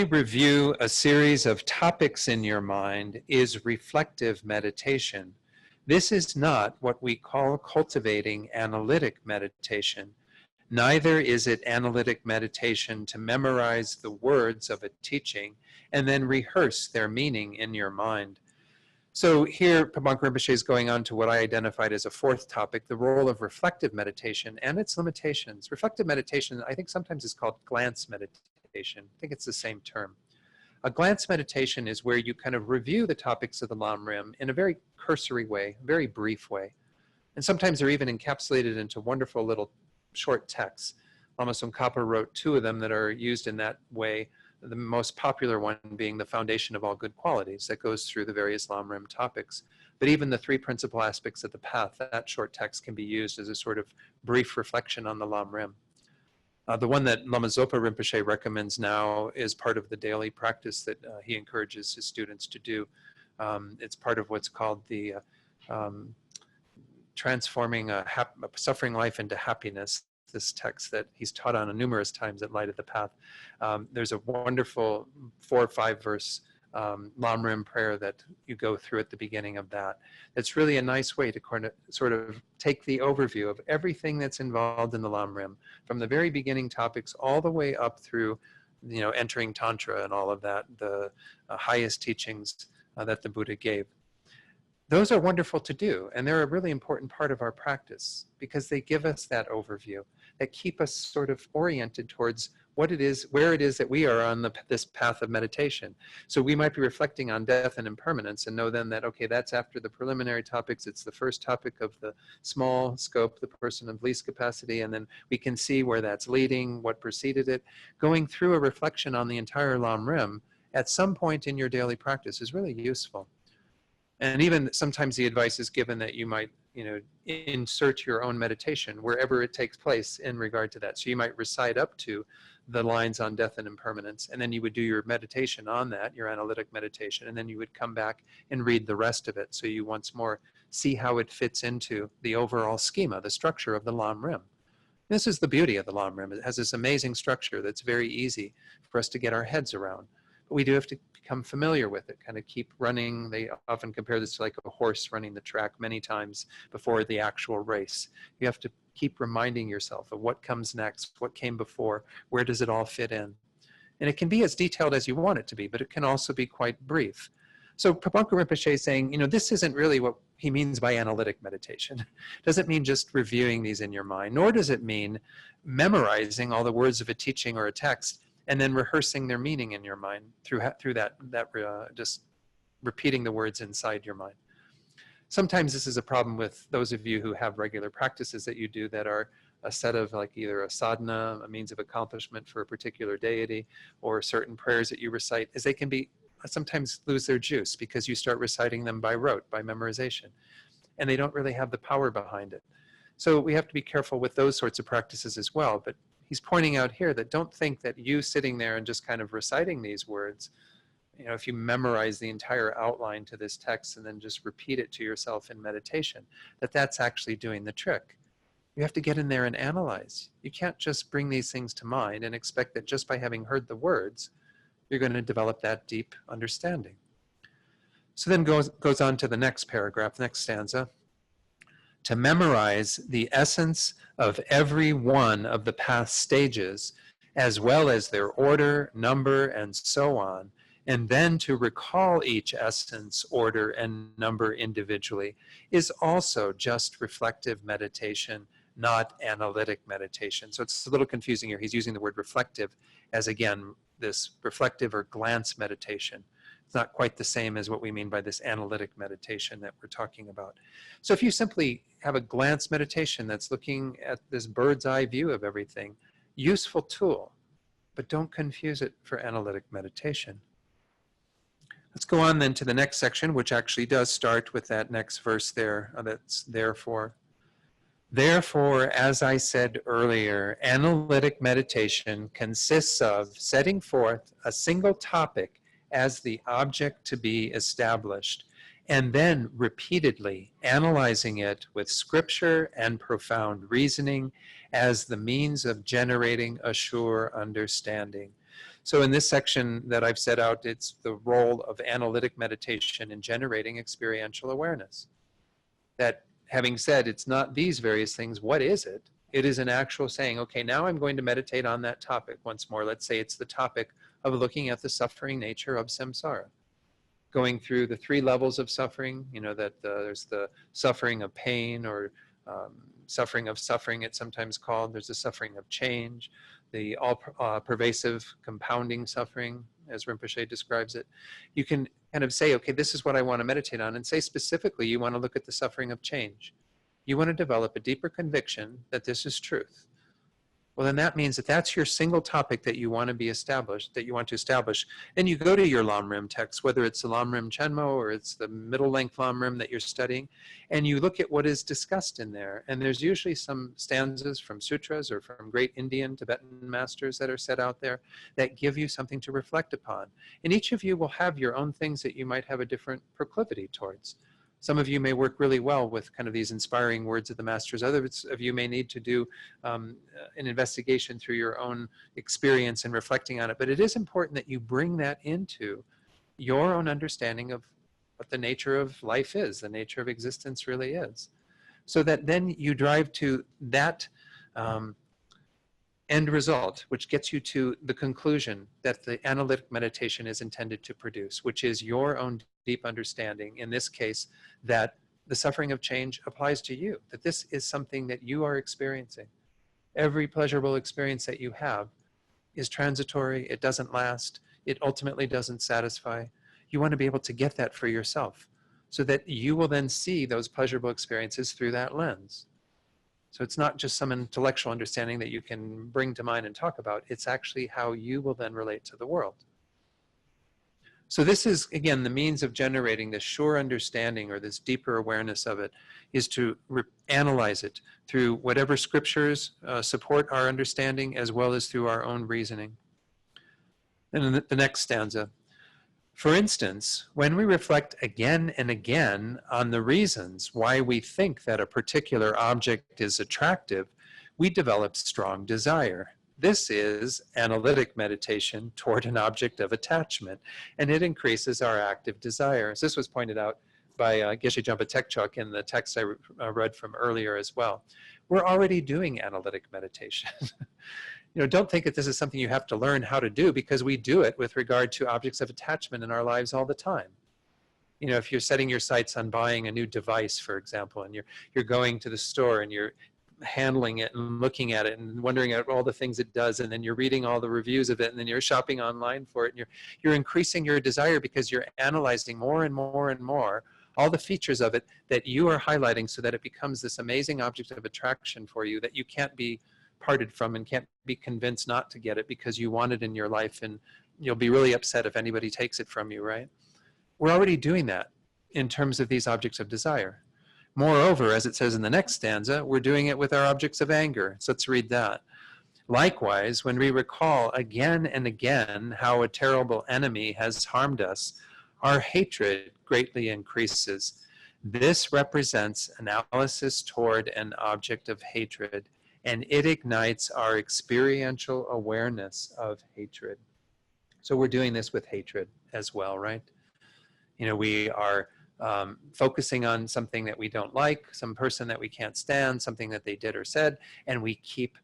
review a series of topics in your mind is reflective meditation. This is not what we call cultivating analytic meditation. Neither is it analytic meditation to memorize the words of a teaching and then rehearse their meaning in your mind. So here, Pabongka Rinpoche is going on to what I identified as a fourth topic, the role of reflective meditation and its limitations. Reflective meditation, I think sometimes is called glance meditation. I think it's the same term. A glance meditation is where you kind of review the topics of the Lam Rim in a very cursory way, very brief way. And sometimes they're even encapsulated into wonderful little short texts. Lama Tsongkhapa wrote two of them that are used in that way, the most popular one being the Foundation of All Good Qualities, that goes through the various Lam Rim topics. But even the three principal aspects of the path, that short text can be used as a sort of brief reflection on the Lam Rim. The one that Lama Zopa Rinpoche recommends now is part of the daily practice that he encourages his students to do. It's part of what's called the transforming a suffering life into happiness, this text that he's taught on numerous times at Light of the Path. There's a wonderful 4 or 5 verse Lam Rim prayer that you go through at the beginning of that. It's really a nice way to sort of take the overview of everything that's involved in the Lam Rim, from the very beginning topics all the way up through, entering Tantra and all of that, the highest teachings that the Buddha gave. those are wonderful to do, and they're a really important part of our practice because they give us that overview, that keep us sort of oriented towards what it is, where it is that we are on this path of meditation. So we might be reflecting on death and impermanence and know then that, okay, that's after the preliminary topics, it's the first topic of the small scope, the person of least capacity, and then we can see where that's leading, what preceded it. Going through a reflection on the entire Lam Rim at some point in your daily practice is really useful. And even sometimes the advice is given that you might, insert your own meditation wherever it takes place in regard to that. So you might recite up to the lines on death and impermanence, and then you would do your meditation on that, your analytic meditation, and then you would come back and read the rest of it. So you once more see how it fits into the overall schema, the structure of the Lam Rim. This is the beauty of the Lam Rim. It has this amazing structure that's very easy for us to get our heads around. But we do have to become familiar with it, kind of keep running. They often compare this to like a horse running the track many times before the actual race. You have to keep reminding yourself of what comes next, what came before, where does it all fit in. And it can be as detailed as you want it to be, but it can also be quite brief. So Pabongka Rinpoche is saying, this isn't really what he means by analytic meditation. It doesn't mean just reviewing these in your mind, nor does it mean memorizing all the words of a teaching or a text and then rehearsing their meaning in your mind through that just repeating the words inside your mind. Sometimes this is a problem with those of you who have regular practices that you do that are a set of like either a sadhana, a means of accomplishment for a particular deity, or certain prayers that you recite, is they can be sometimes lose their juice because you start reciting them by rote, by memorization, and they don't really have the power behind it. So we have to be careful with those sorts of practices as well. But he's pointing out here that don't think that you sitting there and just kind of reciting these words, if you memorize the entire outline to this text and then just repeat it to yourself in meditation, that's actually doing the trick. You have to get in there and analyze. You can't just bring these things to mind and expect that just by having heard the words, you're going to develop that deep understanding. So then goes on to the next paragraph, next stanza. To memorize the essence of every one of the path stages, as well as their order, number, and so on, and then to recall each essence, order, and number individually, is also just reflective meditation, not analytic meditation. So it's a little confusing here. He's using the word reflective as, again, this reflective or glance meditation. It's not quite the same as what we mean by this analytic meditation that we're talking about. So if you simply have a glance meditation that's looking at this bird's eye view of everything, useful tool, but don't confuse it for analytic meditation. Let's go on then to the next section, which actually does start with that next verse there. That's therefore. Therefore, as I said earlier, analytic meditation consists of setting forth a single topic as the object to be established, and then repeatedly analyzing it with scripture and profound reasoning as the means of generating a sure understanding. So in this section that I've set out, it's the role of analytic meditation in generating experiential awareness. That having said it's not these various things, what is it? It is an actual saying, okay, now I'm going to meditate on that topic once more. Let's say it's the topic of looking at the suffering nature of samsara. Going through the 3 levels of suffering, there's the suffering of pain or suffering of suffering, it's sometimes called. There's the suffering of change, the all-pervasive compounding suffering, as Rinpoche describes it. You can kind of say, okay, this is what I want to meditate on, and say specifically you want to look at the suffering of change. You want to develop a deeper conviction that this is truth. Well, then that means that that's your single topic that you want to be established, that you want to establish. And you go to your Lam Rim text, whether it's the Lam Rim Chenmo or it's the middle length Lam Rim that you're studying, and you look at what is discussed in there. And there's usually some stanzas from sutras or from great Indian, Tibetan masters that are set out there that give you something to reflect upon. And each of you will have your own things that you might have a different proclivity towards. Some of you may work really well with kind of these inspiring words of the masters. Others of you may need to do an investigation through your own experience and reflecting on it. But it is important that you bring that into your own understanding of what the nature of life is, the nature of existence really is. So that then you drive to that end result, which gets you to the conclusion that the analytic meditation is intended to produce, which is your own deep understanding, in this case, that the suffering of change applies to you, that this is something that you are experiencing. Every pleasurable experience that you have is transitory, it doesn't last, it ultimately doesn't satisfy. You want to be able to get that for yourself so that you will then see those pleasurable experiences through that lens. So it's not just some intellectual understanding that you can bring to mind and talk about, it's actually how you will then relate to the world. So this is, again, the means of generating this sure understanding or this deeper awareness of it is to analyze it through whatever scriptures support our understanding as well as through our own reasoning. And in the next stanza, for instance, when we reflect again and again on the reasons why we think that a particular object is attractive, we develop strong desire. This is analytic meditation toward an object of attachment, and it increases our active desires. This was pointed out by Geshe Jumpa Tekchok in the text I read from earlier as well. We're already doing analytic meditation. Don't think that this is something you have to learn how to do, because we do it with regard to objects of attachment in our lives all the time. If you're setting your sights on buying a new device, for example, and you're going to the store and you're handling it and looking at it and wondering at all the things it does, and then you're reading all the reviews of it, and then you're shopping online for it, and you're increasing your desire because you're analyzing more and more and more all the features of it that you are highlighting so that it becomes this amazing object of attraction for you that you can't be parted from and can't be convinced not to get it because you want it in your life, and you'll be really upset if anybody takes it from you, right? We're already doing that in terms of these objects of desire. Moreover, as it says in the next stanza, we're doing it with our objects of anger. So let's read that. Likewise, when we recall again and again how a terrible enemy has harmed us, our hatred greatly increases. This represents analysis toward an object of hatred, and it ignites our experiential awareness of hatred. So we're doing this with hatred as well, right? We are focusing on something that we don't like, some person that we can't stand, something that they did or said, and we keep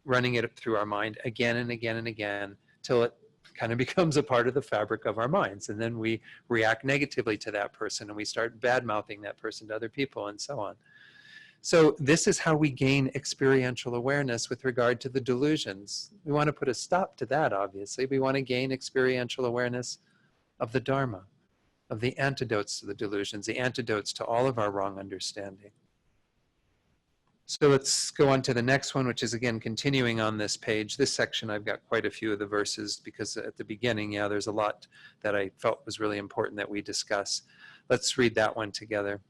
running it through our mind again and again and again till it kind of becomes a part of the fabric of our minds. And then we react negatively to that person, and we start bad-mouthing that person to other people and so on. So this is how we gain experiential awareness with regard to the delusions. We want to put a stop to that, obviously. We want to gain experiential awareness of the Dharma, of the antidotes to the delusions, the antidotes to all of our wrong understanding. So let's go on to the next one, which is again continuing on this page. This section, I've got quite a few of the verses because at the beginning, there's a lot that I felt was really important that we discuss. Let's read that one together.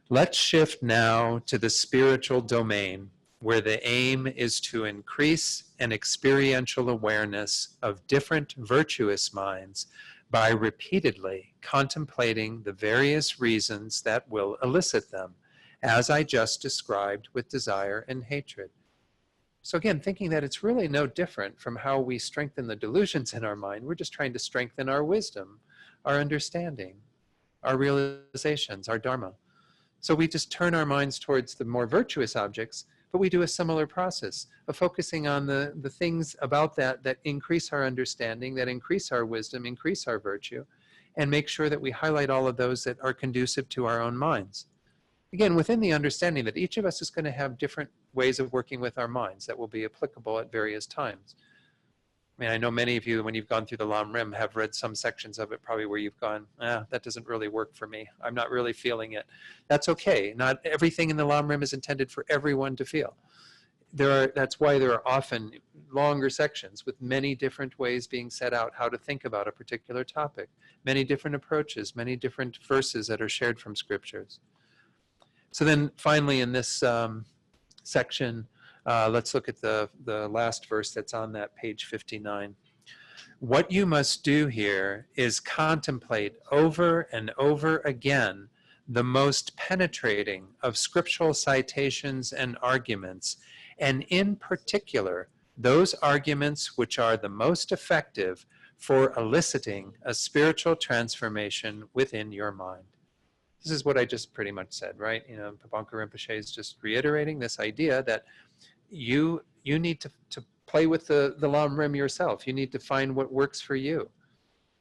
Let's shift now to the spiritual domain, where the aim is to increase an experiential awareness of different virtuous minds by repeatedly contemplating the various reasons that will elicit them, as I just described with desire and hatred. So again, thinking that it's really no different from how we strengthen the delusions in our mind. We're just trying to strengthen our wisdom, our understanding, our realizations, our Dharma. So we just turn our minds towards the more virtuous objects, but we do a similar process of focusing on the things about that increase our understanding, that increase our wisdom, increase our virtue, and make sure that we highlight all of those that are conducive to our own minds. Again, within the understanding that each of us is going to have different ways of working with our minds that will be applicable at various times. I mean, I know many of you, when you've gone through the Lam Rim, have read some sections of it probably where you've gone, that doesn't really work for me. I'm not really feeling it. That's okay. Not everything in the Lam Rim is intended for everyone to feel. That's why there are often longer sections with many different ways being set out how to think about a particular topic, many different approaches, many different verses that are shared from scriptures. So then finally in this section, let's look at the last verse that's on that page 59. What you must do here is contemplate over and over again the most penetrating of scriptural citations and arguments, and in particular, those arguments which are the most effective for eliciting a spiritual transformation within your mind. This is what I just pretty much said, right? Pabongka Rinpoche is just reiterating this idea that you need to play with the Lam Rim yourself. You need to find what works for you.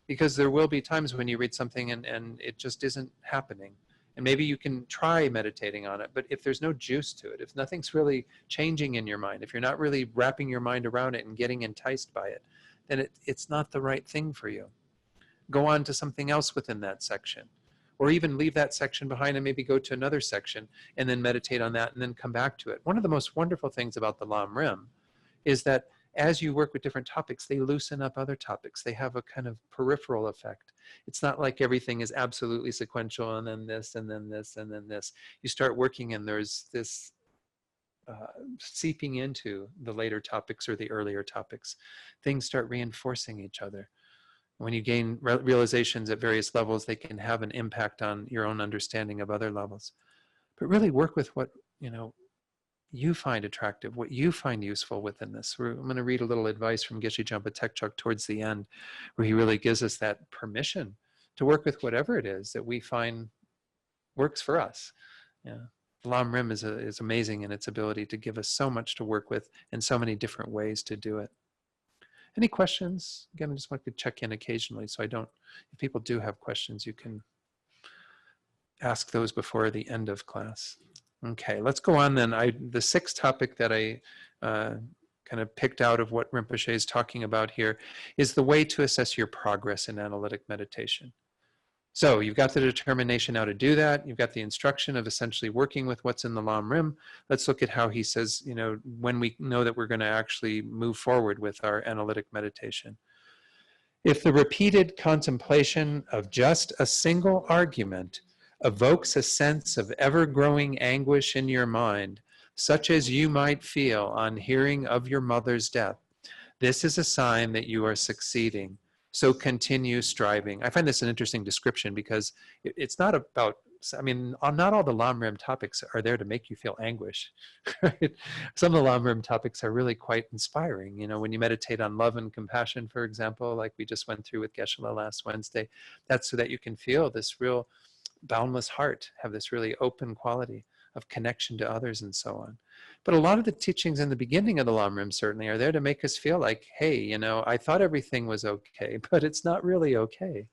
Because there will be times when you read something and it just isn't happening. And maybe you can try meditating on it, but if there's no juice to it, if nothing's really changing in your mind, if you're not really wrapping your mind around it and getting enticed by it, then it's not the right thing for you. Go on to something else within that section. Or even leave that section behind and maybe go to another section and then meditate on that and then come back to it. One of the most wonderful things about the Lam Rim is that as you work with different topics, they loosen up other topics. They have a kind of peripheral effect. It's not like everything is absolutely sequential and then this and then this and then this. You start working and there's this seeping into the later topics or the earlier topics. Things start reinforcing each other. When you gain realizations at various levels, they can have an impact on your own understanding of other levels. But really work with what, you find attractive, what you find useful within this. I'm going to read a little advice from Geshe Jampa Tekchok towards the end, where he really gives us that permission to work with whatever it is that we find works for us. Yeah. Lam Rim is amazing in its ability to give us so much to work with and so many different ways to do it. Any questions? Again, I just want to check in occasionally, so if people do have questions, you can ask those before the end of class. Okay, let's go on then. The sixth topic that I kind of picked out of what Rinpoche is talking about here is the way to assess your progress in analytic meditation. So you've got the determination how to do that. You've got the instruction of essentially working with what's in the Lam Rim. Let's look at how he says, when we know that we're going to actually move forward with our analytic meditation. If the repeated contemplation of just a single argument evokes a sense of ever-growing anguish in your mind, such as you might feel on hearing of your mother's death, this is a sign that you are succeeding. So continue striving. I find this an interesting description because it's not about, not all the Lam Rim topics are there to make you feel anguish. Right? Some of the Lam Rim topics are really quite inspiring. When you meditate on love and compassion, for example, like we just went through with Geshe-la last Wednesday, that's so that you can feel this real boundless heart, have this really open quality of connection to others and so on. But a lot of the teachings in the beginning of the Lam Rim certainly are there to make us feel like, hey, I thought everything was okay, but it's not really okay.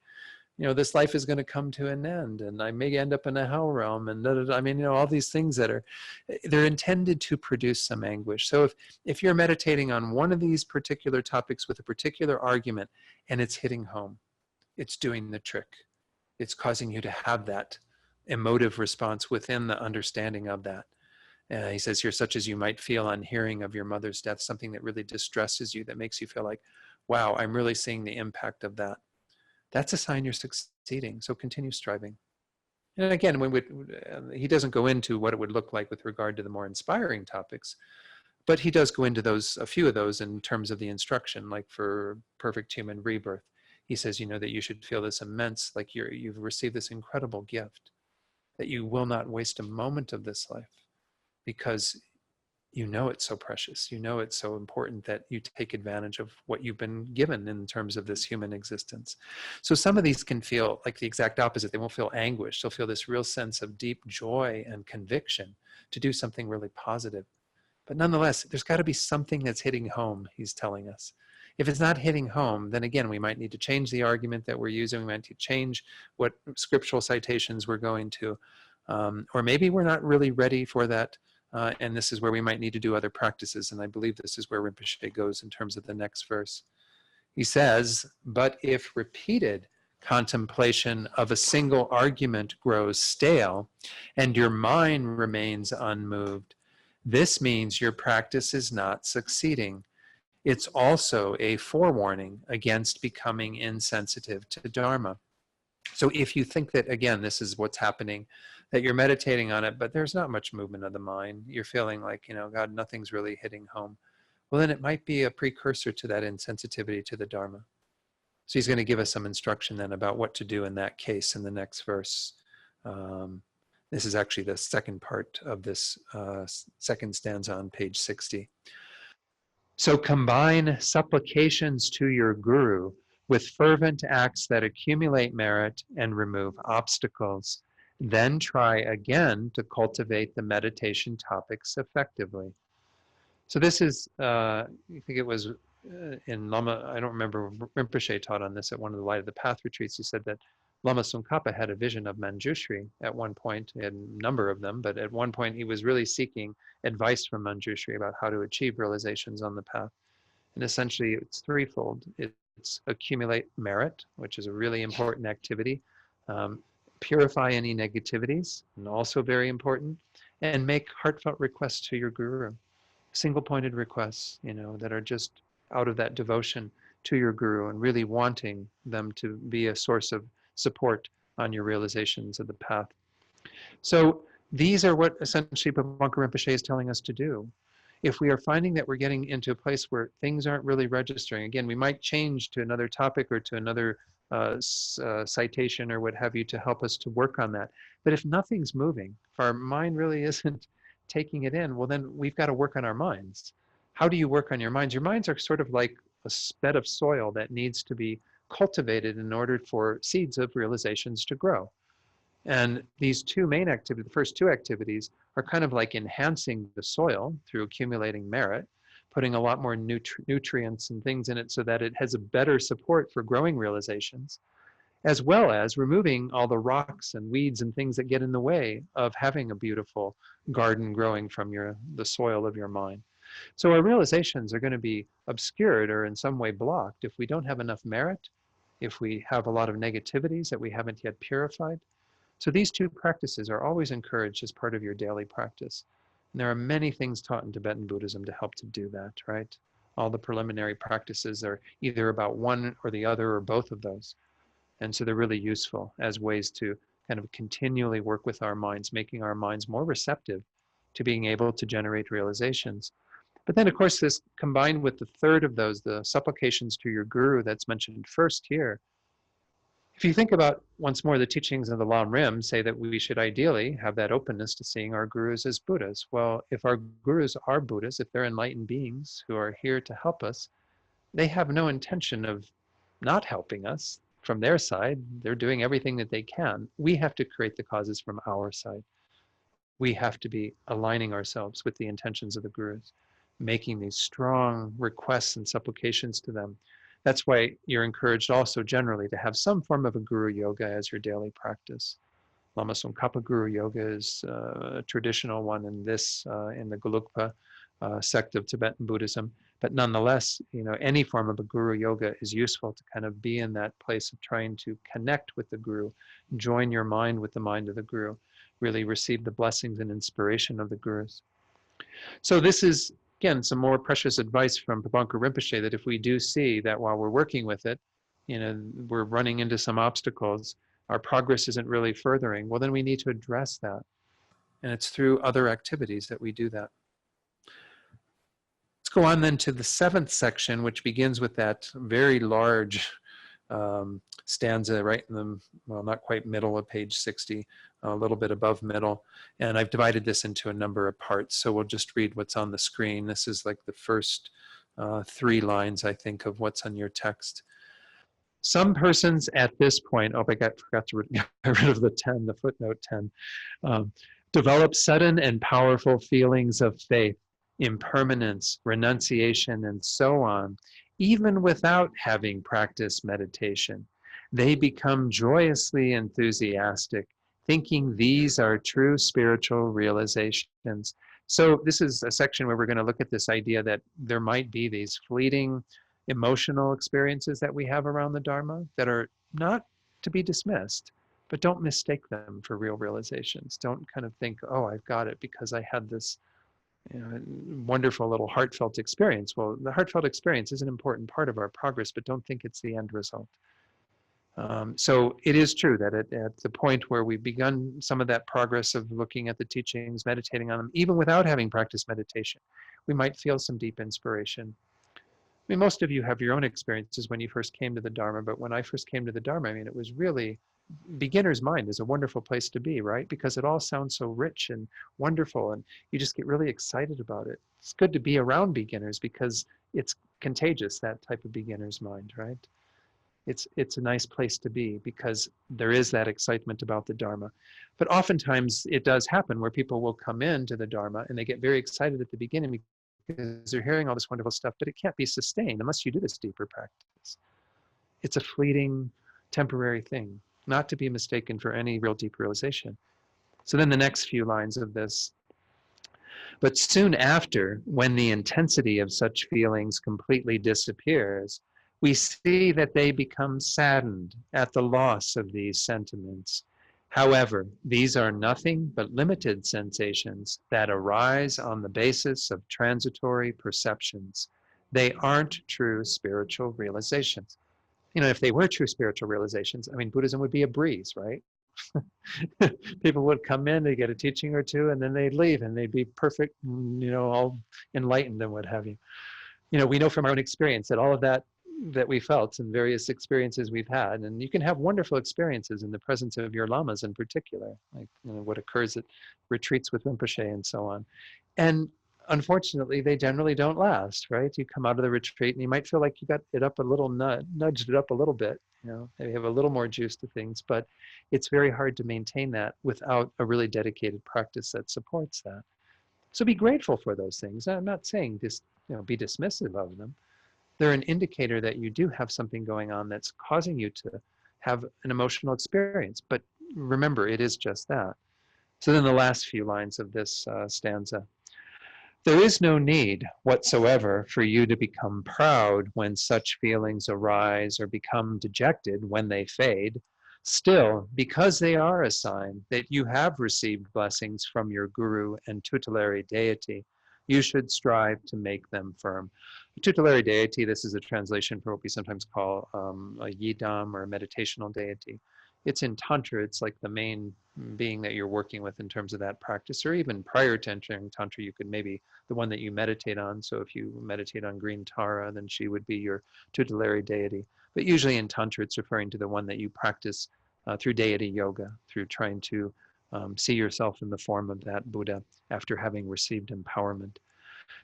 This life is going to come to an end and I may end up in a hell realm and all these things they're intended to produce some anguish. So if you're meditating on one of these particular topics with a particular argument and it's hitting home, it's doing the trick. It's causing you to have that emotive response within the understanding of that. He says here, such as you might feel on hearing of your mother's death, something that really distresses you, that makes you feel like, wow, I'm really seeing the impact of that. That's a sign you're succeeding. So continue striving. And again, he doesn't go into what it would look like with regard to the more inspiring topics, but he does go into a few of those in terms of the instruction, like for perfect human rebirth. He says, that you should feel this immense, like you've received this incredible gift, that you will not waste a moment of this life because it's so precious. It's so important that you take advantage of what you've been given in terms of this human existence. So some of these can feel like the exact opposite. They won't feel anguish. They'll feel this real sense of deep joy and conviction to do something really positive. But nonetheless, there's got to be something that's hitting home, he's telling us. If it's not hitting home, then again, we might need to change the argument that we're using. We might need to change what scriptural citations we're going to. Or maybe we're not really ready for that. And this is where we might need to do other practices. And I believe this is where Rinpoche goes in terms of the next verse. He says, but if repeated contemplation of a single argument grows stale and your mind remains unmoved, this means your practice is not succeeding. It's also a forewarning against becoming insensitive to Dharma. So if you think that, again, this is what's happening, that you're meditating on it, but there's not much movement of the mind, you're feeling like, God, nothing's really hitting home, well, then it might be a precursor to that insensitivity to the Dharma. So he's going to give us some instruction then about what to do in that case in the next verse. This is actually the second part of this second stanza on page 60. So combine supplications to your guru with fervent acts that accumulate merit and remove obstacles. Then try again to cultivate the meditation topics effectively. So this is, I think it was in Lama, I don't remember, Rinpoche taught on this at one of the Light of the Path retreats. He said that Lama Tsongkhapa had a vision of Manjushri at one point. He had a number of them, but at one point he was really seeking advice from Manjushri about how to achieve realizations on the path. And essentially it's threefold. It's accumulate merit, which is a really important activity. Um, Purify any negativities, and also very important. And make heartfelt requests to your guru, single-pointed requests, that are just out of that devotion to your guru and really wanting them to be a source of support on your realizations of the path. So these are what essentially Pabongka Rinpoche is telling us to do. If we are finding that we're getting into a place where things aren't really registering, again, we might change to another topic or to another citation or what have you to help us to work on that. But if nothing's moving, if our mind really isn't taking it in, well, then we've got to work on our minds. How do you work on your minds? Your minds are sort of like a bed of soil that needs to be cultivated in order for seeds of realizations to grow. And these two main activities, the first two activities, are kind of like enhancing the soil through accumulating merit, putting a lot more nutrients and things in it so that it has a better support for growing realizations, as well as removing all the rocks and weeds and things that get in the way of having a beautiful garden growing from the soil of your mind. So our realizations are going to be obscured or in some way blocked if we don't have enough merit, if we have a lot of negativities that we haven't yet purified. So these two practices are always encouraged as part of your daily practice. And there are many things taught in Tibetan Buddhism to help to do that, right? All the preliminary practices are either about one or the other or both of those. And so they're really useful as ways to kind of continually work with our minds, making our minds more receptive to being able to generate realizations. But then, of course, this combined with the third of those, the supplications to your guru that's mentioned first here. If you think about, once more, the teachings of the Lam Rim say that we should ideally have that openness to seeing our gurus as Buddhas. Well, if our gurus are Buddhas, if they're enlightened beings who are here to help us, they have no intention of not helping us from their side. They're doing everything that they can. We have to create the causes from our side. We have to be aligning ourselves with the intentions of the gurus, making these strong requests and supplications to them. That's why you're encouraged also generally to have some form of a guru yoga as your daily practice. Lama Tsongkhapa Guru Yoga is a traditional one in the Gelugpa sect of Tibetan Buddhism. But nonetheless, any form of a guru yoga is useful to kind of be in that place of trying to connect with the guru, join your mind with the mind of the guru, really receive the blessings and inspiration of the gurus. So this is, again, some more precious advice from Pabongka Rinpoche, that if we do see that while we're working with it, we're running into some obstacles, our progress isn't really furthering, well, then we need to address that. And it's through other activities that we do that. Let's go on then to the seventh section, which begins with that very large stanza right in the, well, not quite middle of page 60, a little bit above middle. And I've divided this into a number of parts. So we'll just read what's on the screen. This is like the first 3 lines, I think, of what's on your text. Some persons at this point, oh, I forgot to get rid of the footnote 10, develop sudden and powerful feelings of faith, impermanence, renunciation, and so on, even without having practiced meditation. They become joyously enthusiastic, thinking these are true spiritual realizations. So this is a section where we're going to look at this idea that there might be these fleeting emotional experiences that we have around the Dharma that are not to be dismissed, but don't mistake them for real realizations. Don't kind of think, oh, I've got it because I had this wonderful little heartfelt experience. Well, the heartfelt experience is an important part of our progress, but don't think it's the end result. So it is true that at the point where we've begun some of that progress of looking at the teachings, meditating on them, even without having practiced meditation, we might feel some deep inspiration. I mean, most of you have your own experiences when you first came to the Dharma, but when I first came to the Dharma, I mean, it was really, beginner's mind is a wonderful place to be, right? Because it all sounds so rich and wonderful, and you just get really excited about it. It's good to be around beginners because it's contagious, that type of beginner's mind, right? It's a nice place to be because there is that excitement about the Dharma. But oftentimes it does happen where people will come into the Dharma and they get very excited at the beginning because they're hearing all this wonderful stuff, but it can't be sustained unless you do this deeper practice. It's a fleeting, temporary thing, not to be mistaken for any real deep realization. So then the next few lines of this: but soon after, when the intensity of such feelings completely disappears, we see that they become saddened at the loss of these sentiments. However, these are nothing but limited sensations that arise on the basis of transitory perceptions. They aren't true spiritual realizations. You know, if they were true spiritual realizations, I mean, Buddhism would be a breeze, right? People would come in, they get a teaching or two, and then they'd leave, and they'd be perfect, you know, all enlightened and what have you. You know, we know from our own experience that all of that we felt and various experiences we've had, and you can have wonderful experiences in the presence of your lamas in particular, like, you know, what occurs at retreats with Rinpoche and so on. And unfortunately, they generally don't last, right? You come out of the retreat and you might feel like you got it up a little, nudged it up a little bit, you know, maybe have a little more juice to things, but it's very hard to maintain that without a really dedicated practice that supports that. So be grateful for those things. I'm not saying this, you know, be dismissive of them. They're an indicator that you do have something going on that's causing you to have an emotional experience. But remember, it is just that. So then the last few lines of this stanza: there is no need whatsoever for you to become proud when such feelings arise, or become dejected when they fade. Still, because they are a sign that you have received blessings from your guru and tutelary deity, you should strive to make them firm. Tutelary deity, this is a translation for what we sometimes call a yidam, or a meditational deity. It's in Tantra, it's like the main being that you're working with in terms of that practice, or even prior to entering Tantra, you could maybe the one that you meditate on. So if you meditate on green Tara, then she would be your tutelary deity. But usually in Tantra, it's referring to the one that you practice through deity yoga, through trying to see yourself in the form of that Buddha after having received empowerment.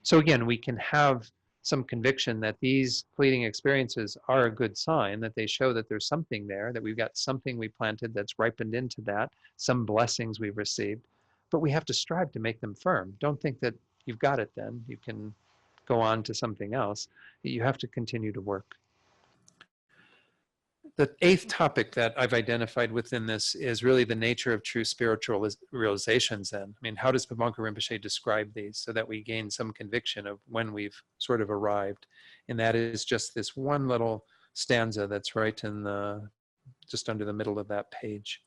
So again, we can have some conviction that these fleeting experiences are a good sign, that they show that there's something there, that we've got something we planted that's ripened into that, some blessings we've received, but we have to strive to make them firm. Don't think that you've got it then, you can go on to something else. You have to continue to work. The eighth topic that I've identified within this is really the nature of true spiritual realizations then. I mean, how does Pabongka Rinpoche describe these so that we gain some conviction of when we've sort of arrived? And that is just this one little stanza that's right in the, just under the middle of that page.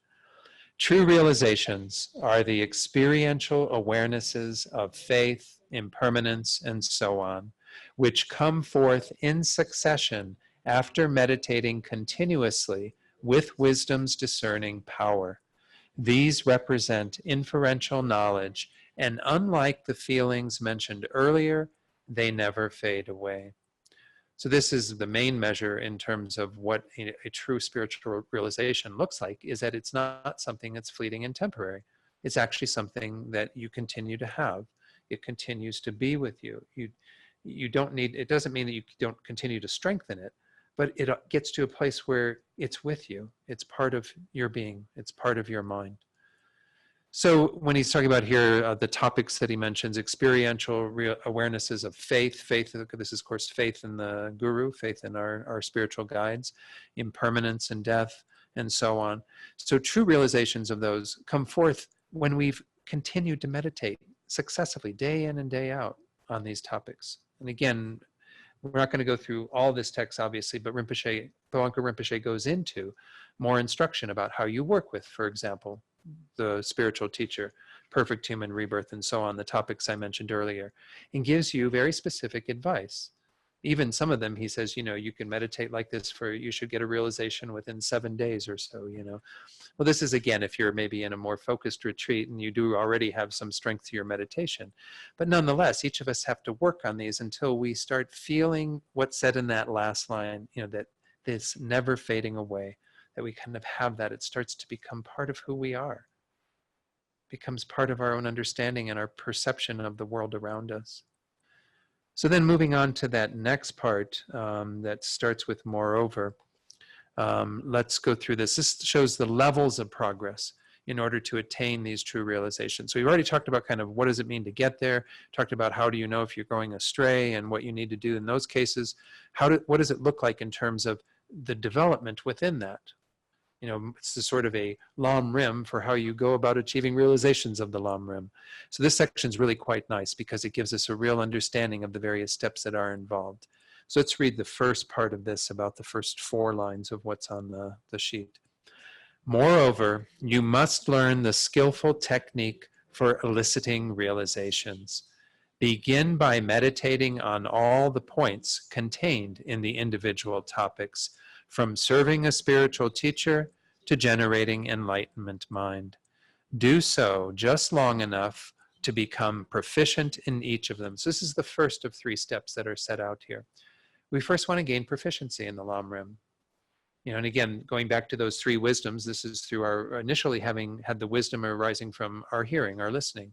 True realizations are the experiential awarenesses of faith, impermanence, and so on, which come forth in succession after meditating continuously with wisdom's discerning power. These represent inferential knowledge, and unlike the feelings mentioned earlier, they never fade away. So this is the main measure in terms of what a true spiritual realization looks like, is that it's not something that's fleeting and temporary. It's actually something that you continue to have. It continues to be with you. You don't need, it doesn't mean that you don't continue to strengthen it, but it gets to a place where it's with you. It's part of your being. It's part of your mind. So when he's talking about here, the topics that he mentions, experiential awarenesses of faith, this is of course faith in the guru, faith in our spiritual guides, impermanence and death, and so on. So true realizations of those come forth when we've continued to meditate successively, day in and day out, on these topics. And again, we're not going to go through all this text, obviously, but Pabongka Rinpoche goes into more instruction about how you work with, for example, the spiritual teacher, perfect human rebirth, and so on, the topics I mentioned earlier, and gives you very specific advice. Even some of them, he says, you know, you can meditate like this you should get a realization within 7 days or so, you know. Well, this is, again, if you're maybe in a more focused retreat and you do already have some strength to your meditation. But nonetheless, each of us have to work on these until we start feeling what's said in that last line, you know, that this never fading away, that we kind of have that. It starts to become part of who we are, becomes part of our own understanding and our perception of the world around us. So then moving on to that next part that starts with moreover, let's go through this. This shows the levels of progress. in order to attain these true realizations. So we've already talked about kind of what does it mean to get there, talked about how do you know if you're going astray and what you need to do in those cases. What does it look like in terms of the development within that? It's a sort of a lam rim for how you go about achieving realizations of the lam rim. So this section is really quite nice because it gives us a real understanding of the various steps that are involved. So let's read the first part of this, about the first 4 lines of what's on the sheet. Moreover, you must learn the skillful technique for eliciting realizations. Begin by meditating on all the points contained in the individual topics, from serving a spiritual teacher to generating enlightenment mind. Do so just long enough to become proficient in each of them. So this is the first of 3 steps that are set out here. We first want to gain proficiency in the lam rim. And again, going back to those 3 wisdoms, this is through our initially having had the wisdom arising from our hearing, our listening,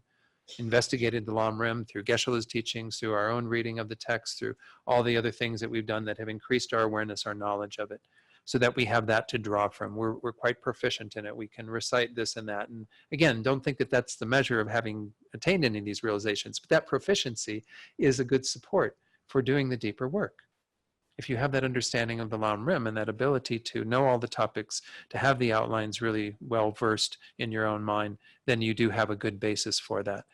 investigated the lam rim through Geshe-la's teachings, through our own reading of the text, through all the other things that we've done that have increased our awareness, our knowledge of it, so that we have that to draw from. We're quite proficient in it. We can recite this and that. And again, don't think that that's the measure of having attained any of these realizations, but that proficiency is a good support for doing the deeper work. If you have that understanding of the lam rim and that ability to know all the topics, to have the outlines really well versed in your own mind, then you do have a good basis for that.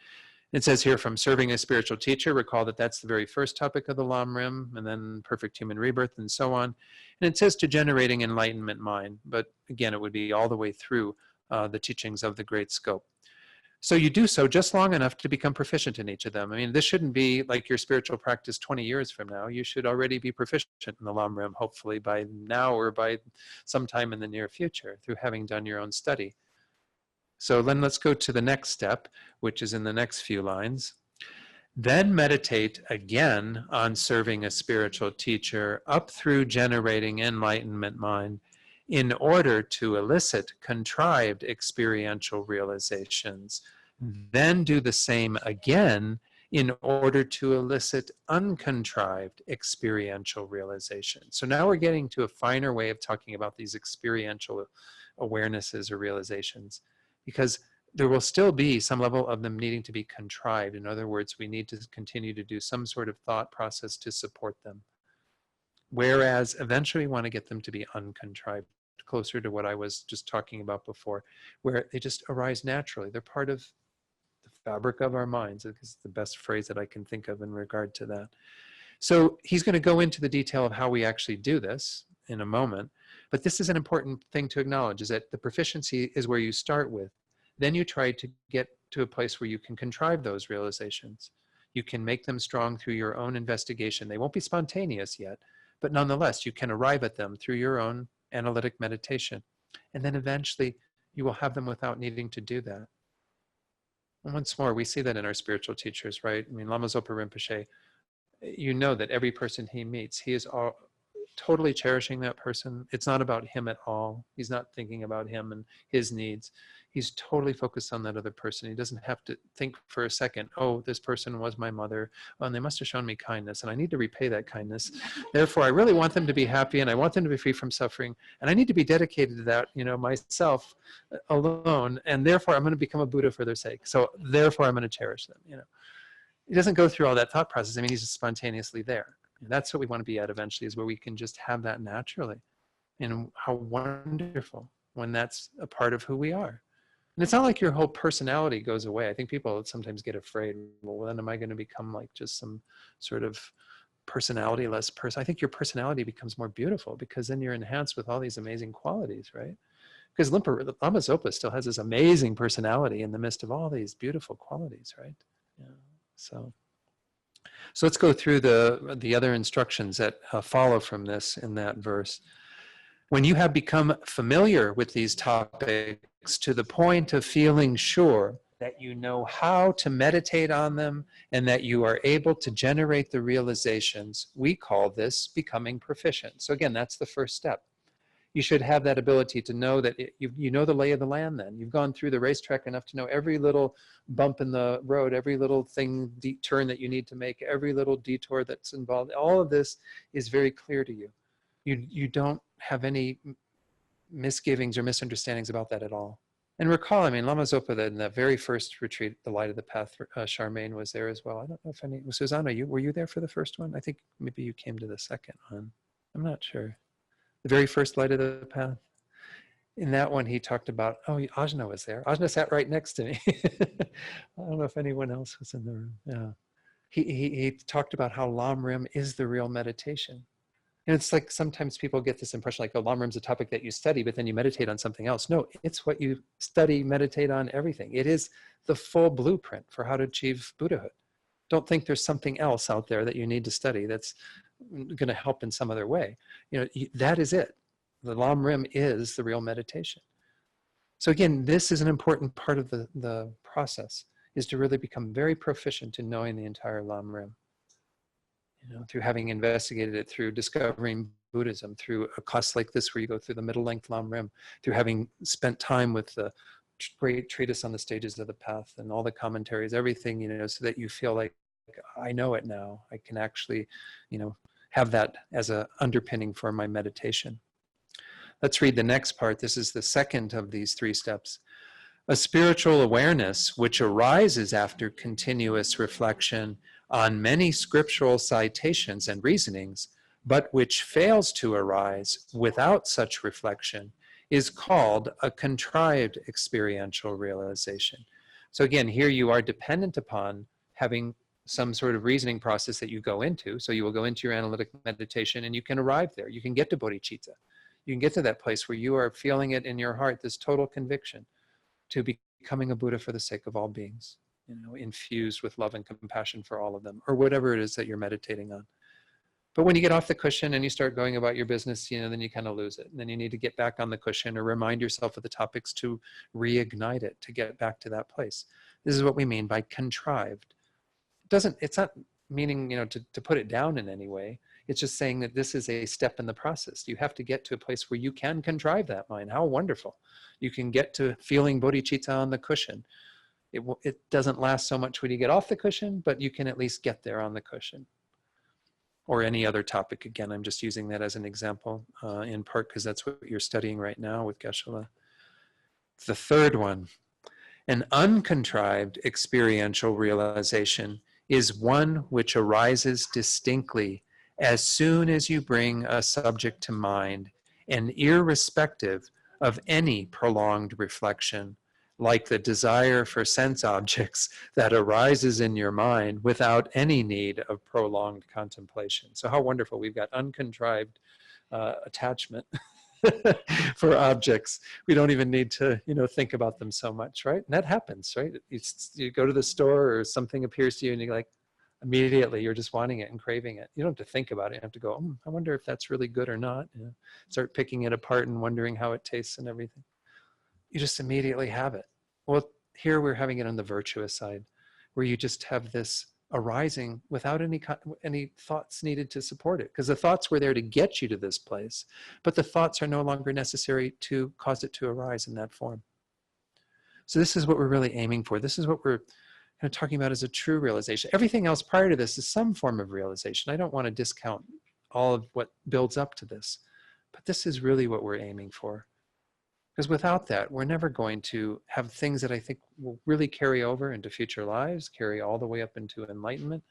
It says here, from serving a spiritual teacher, recall that that's the very first topic of the lam rim, and then perfect human rebirth and so on. And it says to generating enlightenment mind, but again, it would be all the way through the teachings of the Great Scope. So you do so just long enough to become proficient in each of them. I mean, this shouldn't be like your spiritual practice 20 years from now. You should already be proficient in the lam rim, hopefully by now or by sometime in the near future through having done your own study. So then let's go to the next step, which is in the next few lines. Then meditate again on serving a spiritual teacher up through generating enlightenment mind, in order to elicit contrived experiential realizations. Then do the same again in order to elicit uncontrived experiential realizations. So now we're getting to a finer way of talking about these experiential awarenesses or realizations, because there will still be some level of them needing to be contrived. In other words, we need to continue to do some sort of thought process to support them. Whereas eventually we want to get them to be uncontrived, closer to what I was just talking about before, where they just arise naturally. They're part of the fabric of our minds. It's the best phrase that I can think of in regard to that. So he's going to go into the detail of how we actually do this in a moment. But this is an important thing to acknowledge, is that the proficiency is where you start with. Then you try to get to a place where you can contrive those realizations. You can make them strong through your own investigation. They won't be spontaneous yet, but nonetheless, you can arrive at them through your own analytic meditation. And then eventually you will have them without needing to do that. And once more, we see that in our spiritual teachers, right? I mean, Lama Zopa Rinpoche, you know that every person he meets, he is totally cherishing that person. It's not about him at all. He's not thinking about him and his needs. He's totally focused on that other person. He doesn't have to think for a second, oh, this person was my mother, oh, and they must have shown me kindness, and I need to repay that kindness. Therefore, I really want them to be happy, and I want them to be free from suffering, and I need to be dedicated to that, myself alone, and therefore I'm going to become a Buddha for their sake. So therefore I'm going to cherish them, He doesn't go through all that thought process. I mean, he's just spontaneously there. And that's what we want to be at eventually, is where we can just have that naturally. And how wonderful when that's a part of who we are. And it's not like your whole personality goes away. I think people sometimes get afraid, well, then am I going to become like just some sort of personality-less person? I think your personality becomes more beautiful, because then you're enhanced with all these amazing qualities, right? Because Lama Zopa still has this amazing personality in the midst of all these beautiful qualities, right? Yeah. So let's go through the other instructions that follow from this in that verse. When you have become familiar with these topics to the point of feeling sure that you know how to meditate on them and that you are able to generate the realizations, we call this becoming proficient. So again, that's the first step. You should have that ability to know that you know the lay of the land then. You've gone through the racetrack enough to know every little bump in the road, every little turn that you need to make, every little detour that's involved. All of this is very clear to you. You don't have any misgivings or misunderstandings about that at all. And recall, I mean, Lama Zopa, in the very first retreat, the Light of the Path, Charmaine was there as well. I don't know if any, Susanna, were you there for the first one? I think maybe you came to the second one. I'm not sure. The very first Light of the Path. In that one, he talked about, oh, Ajna was there. Ajna sat right next to me. I don't know if anyone else was in the room. Yeah. He talked about how Lam Rim is the real meditation. And it's like sometimes people get this impression like, oh, Lam Rim's a topic that you study, but then you meditate on something else. No, it's what you study, meditate on, everything. It is the full blueprint for how to achieve Buddhahood. Don't think there's something else out there that you need to study that's going to help in some other way. You know, that is it. The Lam Rim is the real meditation. So again, this is an important part of the process, is to really become very proficient in knowing the entire Lam Rim. You know, through having investigated it, through discovering Buddhism, through a class like this where you go through the middle length Lam Rim, through having spent time with the great treatise on the stages of the path and all the commentaries, everything, you know, so that you feel like, I know it now. I can actually, you know, have that as an underpinning for my meditation. Let's read the next part. This is the second of these 3 steps. A spiritual awareness which arises after continuous reflection on many scriptural citations and reasonings, but which fails to arise without such reflection, is called a contrived experiential realization. So again, here you are dependent upon having some sort of reasoning process that you go into. So you will go into your analytic meditation and you can arrive there. You can get to bodhicitta. You can get to that place where you are feeling it in your heart, this total conviction to becoming a Buddha for the sake of all beings, you know, infused with love and compassion for all of them, or whatever it is that you're meditating on. But when you get off the cushion and you start going about your business, you know, then you kind of lose it. And then you need to get back on the cushion or remind yourself of the topics to reignite it, to get back to that place. This is what we mean by contrived. It's not meaning, you know, to put it down in any way. It's just saying that this is a step in the process. You have to get to a place where you can contrive that mind. How wonderful. You can get to feeling bodhicitta on the cushion. It doesn't last so much when you get off the cushion, but you can at least get there on the cushion. Or any other topic. Again, I'm just using that as an example, in part because that's what you're studying right now with Geshe-la. The third one, an uncontrived experiential realization is one which arises distinctly as soon as you bring a subject to mind and irrespective of any prolonged reflection, like the desire for sense objects that arises in your mind without any need of prolonged contemplation. So how wonderful, we've got uncontrived attachment for objects. We don't even need to, you know, think about them so much, right? And that happens, right? You go to the store or something appears to you and you're like, immediately you're just wanting it and craving it. You don't have to think about it. You have to go, I wonder if that's really good or not. You know, start picking it apart and wondering how it tastes and everything. You just immediately have it. Well, here we're having it on the virtuous side, where you just have this arising without any thoughts needed to support it, because the thoughts were there to get you to this place, but the thoughts are no longer necessary to cause it to arise in that form. So this is what we're really aiming for. This is what we're kind of talking about as a true realization. Everything else prior to this is some form of realization. I don't want to discount all of what builds up to this, but this is really what we're aiming for. Because without that, we're never going to have things that I think will really carry over into future lives, carry all the way up into enlightenment.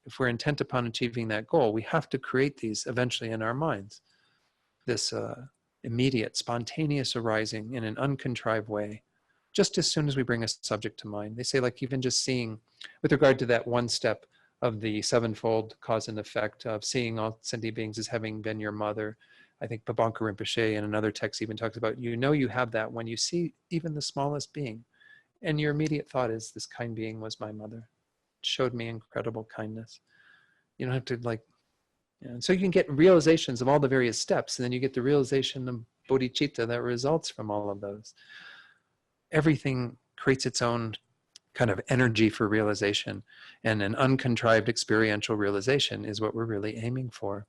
If we're intent upon achieving that goal, we have to create these eventually in our minds. This immediate, spontaneous arising in an uncontrived way, just as soon as we bring a subject to mind. They say, like, even just seeing, with regard to that one step of the sevenfold cause and effect of seeing all sentient beings as having been your mother, I think Pabongka Rinpoche in another text even talks about, you know, you have that when you see even the smallest being. And your immediate thought is, this kind being was my mother. It showed me incredible kindness. You don't have to, like, you know, so you can get realizations of all the various steps, and then you get the realization of bodhicitta that results from all of those. Everything creates its own kind of energy for realization, and an uncontrived experiential realization is what we're really aiming for.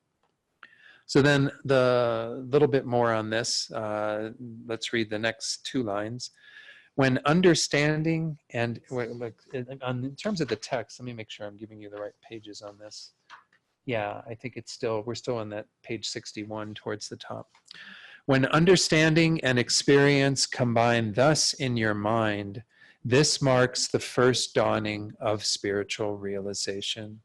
So then the little bit more on this, let's read the next 2 lines. When understanding and, in terms of the text, let me make sure I'm giving you the right pages on this. Yeah, I think we're still on that page 61 towards the top. When understanding and experience combine thus in your mind, this marks the first dawning of spiritual realization.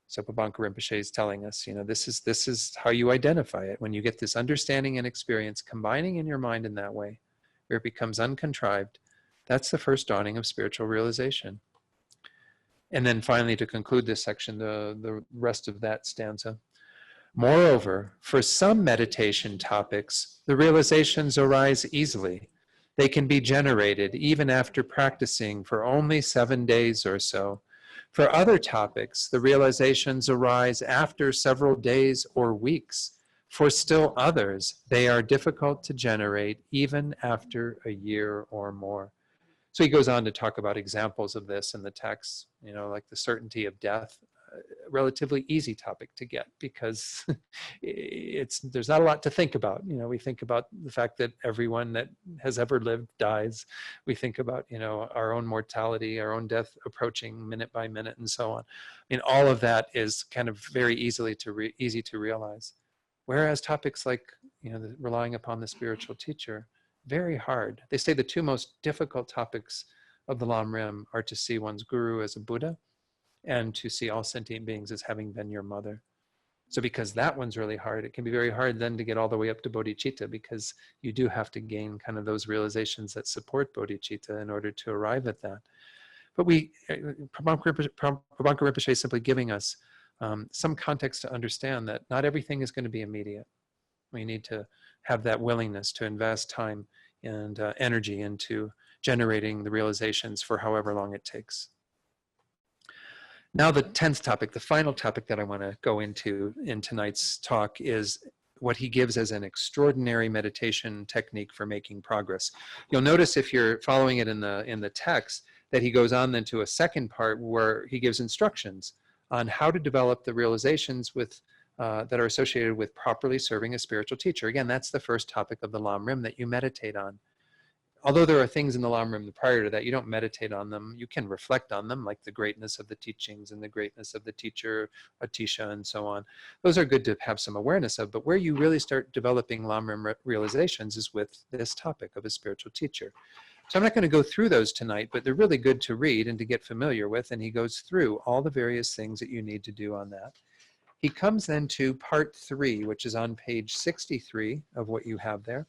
So Pabongka Rinpoche is telling us, this is how you identify it. When you get this understanding and experience combining in your mind in that way, where it becomes uncontrived, that's the first dawning of spiritual realization. And then finally, to conclude this section, the rest of that stanza. Moreover, for some meditation topics, the realizations arise easily. They can be generated even after practicing for only 7 days or so. For other topics, the realizations arise after several days or weeks. For still others, they are difficult to generate even after a year or more. So he goes on to talk about examples of this in the text, like the certainty of death, a relatively easy topic to get because there's not a lot to think about. We think about the fact that everyone that has ever lived dies. We think about, our own mortality, our own death approaching minute by minute and so on. All of that is kind of very easy to realize. Whereas topics like, relying upon the spiritual teacher, very hard. They say the two most difficult topics of the Lam Rim are to see one's guru as a Buddha and to see all sentient beings as having been your mother. So because that one's really hard, it can be very hard then to get all the way up to bodhicitta, because you do have to gain kind of those realizations that support bodhicitta in order to arrive at that. But Pabongka Rinpoche is simply giving us some context to understand that not everything is going to be immediate. We need to have that willingness to invest time and energy into generating the realizations for however long it takes. Now the 10th topic, the final topic that I want to go into in tonight's talk, is what he gives as an extraordinary meditation technique for making progress. You'll notice if you're following it in the text that he goes on then to a second part where he gives instructions on how to develop the realizations that are associated with properly serving a spiritual teacher. Again, that's the first topic of the Lam Rim that you meditate on. Although there are things in the Lam Rim prior to that, you don't meditate on them. You can reflect on them, like the greatness of the teachings and the greatness of the teacher, Atisha, and so on. Those are good to have some awareness of, but where you really start developing Lam Rim realizations is with this topic of a spiritual teacher. So I'm not going to go through those tonight, but they're really good to read and to get familiar with, and he goes through all the various things that you need to do on that. He comes then to part 3, which is on page 63 of what you have there.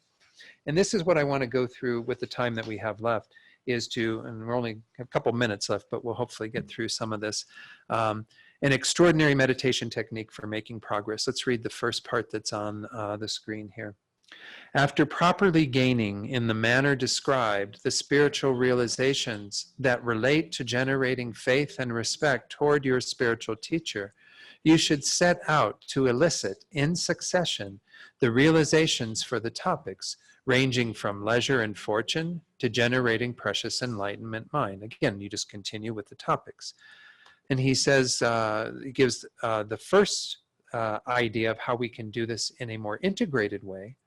And this is what I want to go through with the time that we have left, and we're only a couple minutes left, but we'll hopefully get through some of this. An extraordinary meditation technique for making progress. Let's read the first part that's on the screen here. After properly gaining in the manner described the spiritual realizations that relate to generating faith and respect toward your spiritual teacher, you should set out to elicit in succession the realizations for the topics ranging from leisure and fortune to generating precious enlightenment mind. Again, you just continue with the topics. And he says, he gives the first idea of how we can do this in a more integrated way,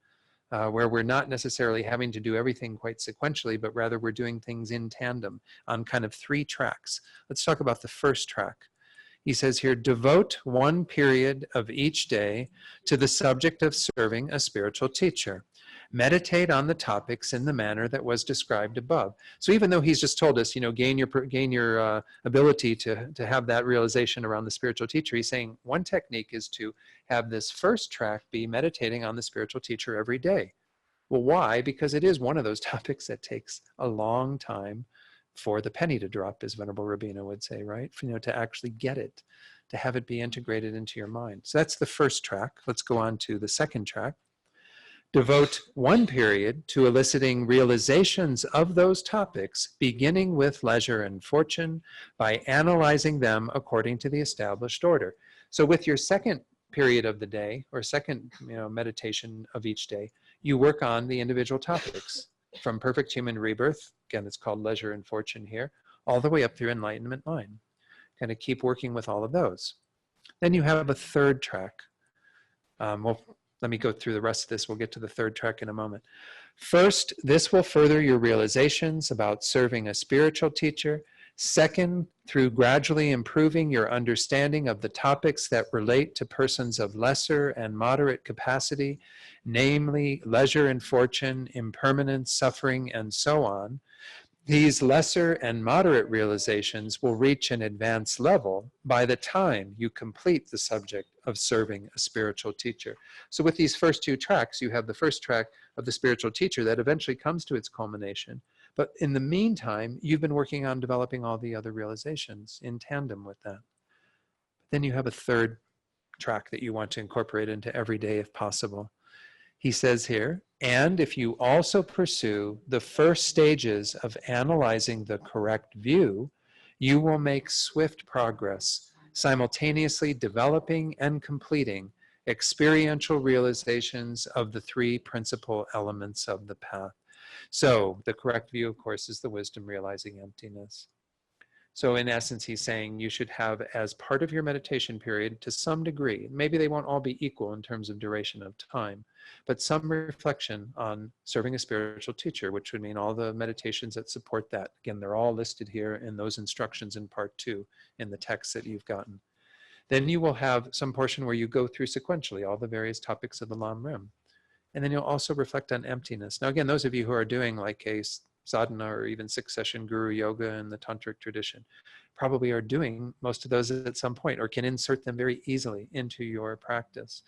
where we're not necessarily having to do everything quite sequentially, but rather we're doing things in tandem on kind of 3 tracks. Let's talk about the first track. He says here, devote 1 period of each day to the subject of serving a spiritual teacher. Meditate on the topics in the manner that was described above. So even though he's just told us, gain your ability to have that realization around the spiritual teacher, he's saying one technique is to have this first track be meditating on the spiritual teacher every day. Well, why? Because it is one of those topics that takes a long time for the penny to drop, as Venerable Rabbeinu would say, right? To actually get it, to have it be integrated into your mind. So that's the first track. Let's go on to the second track. Devote 1 period to eliciting realizations of those topics, beginning with leisure and fortune, by analyzing them according to the established order. So with your second period of the day, or second meditation of each day, you work on the individual topics. From perfect human rebirth, again, it's called leisure and fortune here, all the way up through enlightenment mind. Kind of keep working with all of those. Then you have a third track. Let me go through the rest of this. We'll get to the third track in a moment. First, this will further your realizations about serving a spiritual teacher. Second, through gradually improving your understanding of the topics that relate to persons of lesser and moderate capacity, namely leisure and fortune, impermanence, suffering, and so on, these lesser and moderate realizations will reach an advanced level by the time you complete the subject of serving a spiritual teacher. So with these first two tracks, you have the first track of the spiritual teacher that eventually comes to its culmination. But in the meantime, you've been working on developing all the other realizations in tandem with that. Then you have a third track that you want to incorporate into every day if possible. He says here, and if you also pursue the first stages of analyzing the correct view, you will make swift progress, simultaneously developing and completing experiential realizations of the three principal elements of the path. So the correct view, of course, is the wisdom realizing emptiness. So in essence, he's saying you should have as part of your meditation period to some degree, maybe they won't all be equal in terms of duration of time, but some reflection on serving a spiritual teacher, which would mean all the meditations that support that. Again, they're all listed here in those instructions in part 2 in the text that you've gotten. Then you will have some portion where you go through sequentially all the various topics of the Lam Rim. And then you'll also reflect on emptiness. Now, again, those of you who are doing like a sadhana or even six-session guru yoga in the tantric tradition probably are doing most of those at some point or can insert them very easily into your practice.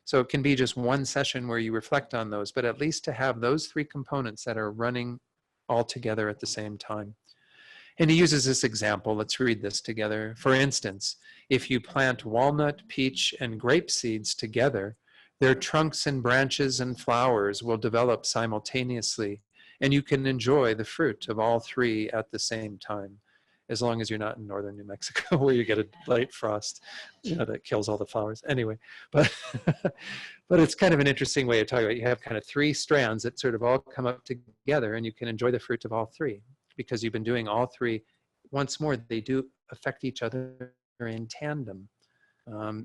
So it can be just one session where you reflect on those, but at least to have those three components that are running all together at the same time. And he uses this example. Let's read this together. For instance, if you plant walnut, peach, and grape seeds together, their trunks and branches and flowers will develop simultaneously, and you can enjoy the fruit of all three at the same time, as long as you're not in northern New Mexico where you get a light frost, that kills all the flowers. Anyway, but but it's kind of an interesting way of talking about it. You have kind of three strands that sort of all come up together, and you can enjoy the fruit of all three because you've been doing all three. Once more, they do affect each other in tandem.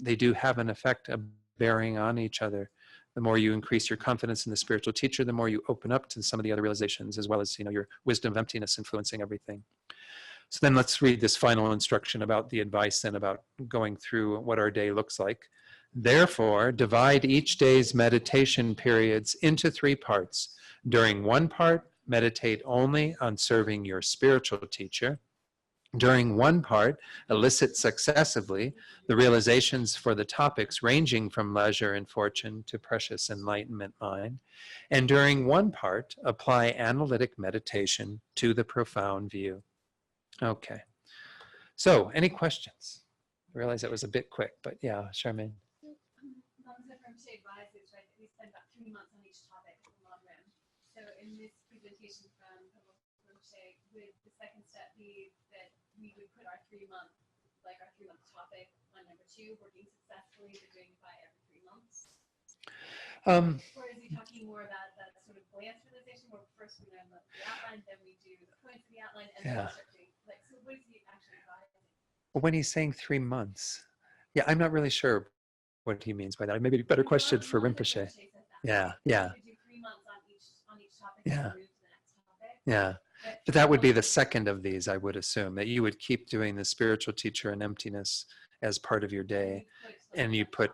They do have an effect of bearing on each other. The more you increase your confidence in the spiritual teacher, the more you open up to some of the other realizations, as well as your wisdom of emptiness influencing everything. So then let's read this final instruction about the advice and about going through what our day looks like. Therefore, divide each day's meditation periods into three parts. During one part, meditate only on serving your spiritual teacher. During one part, elicit successively the realizations for the topics ranging from leisure and fortune to precious enlightenment mind. And during one part, apply analytic meditation to the profound view. Okay. So, any questions? I realize that was a bit quick, but yeah, Charmaine. We spend about 3 months on each topic of the Long Rim. So in this presentation from Pabongka Rinpoche, would the second step be that we would put our 3-month topic on number 2, working successfully, but doing it by every 3 months? Or is he talking more about that sort of glance realization where first we learn the outline, then we do the points of the outline, and then we start doing, so what is he actually advising? Well, when he's saying 3 months, yeah, I'm not really sure what he means by that. Maybe a better question for Rinpoche. Yeah. We could do 3 months on each topic and move to the next topic. Yeah. But that would be the second of these, I would assume, that you would keep doing the spiritual teacher and emptiness as part of your day. And you put,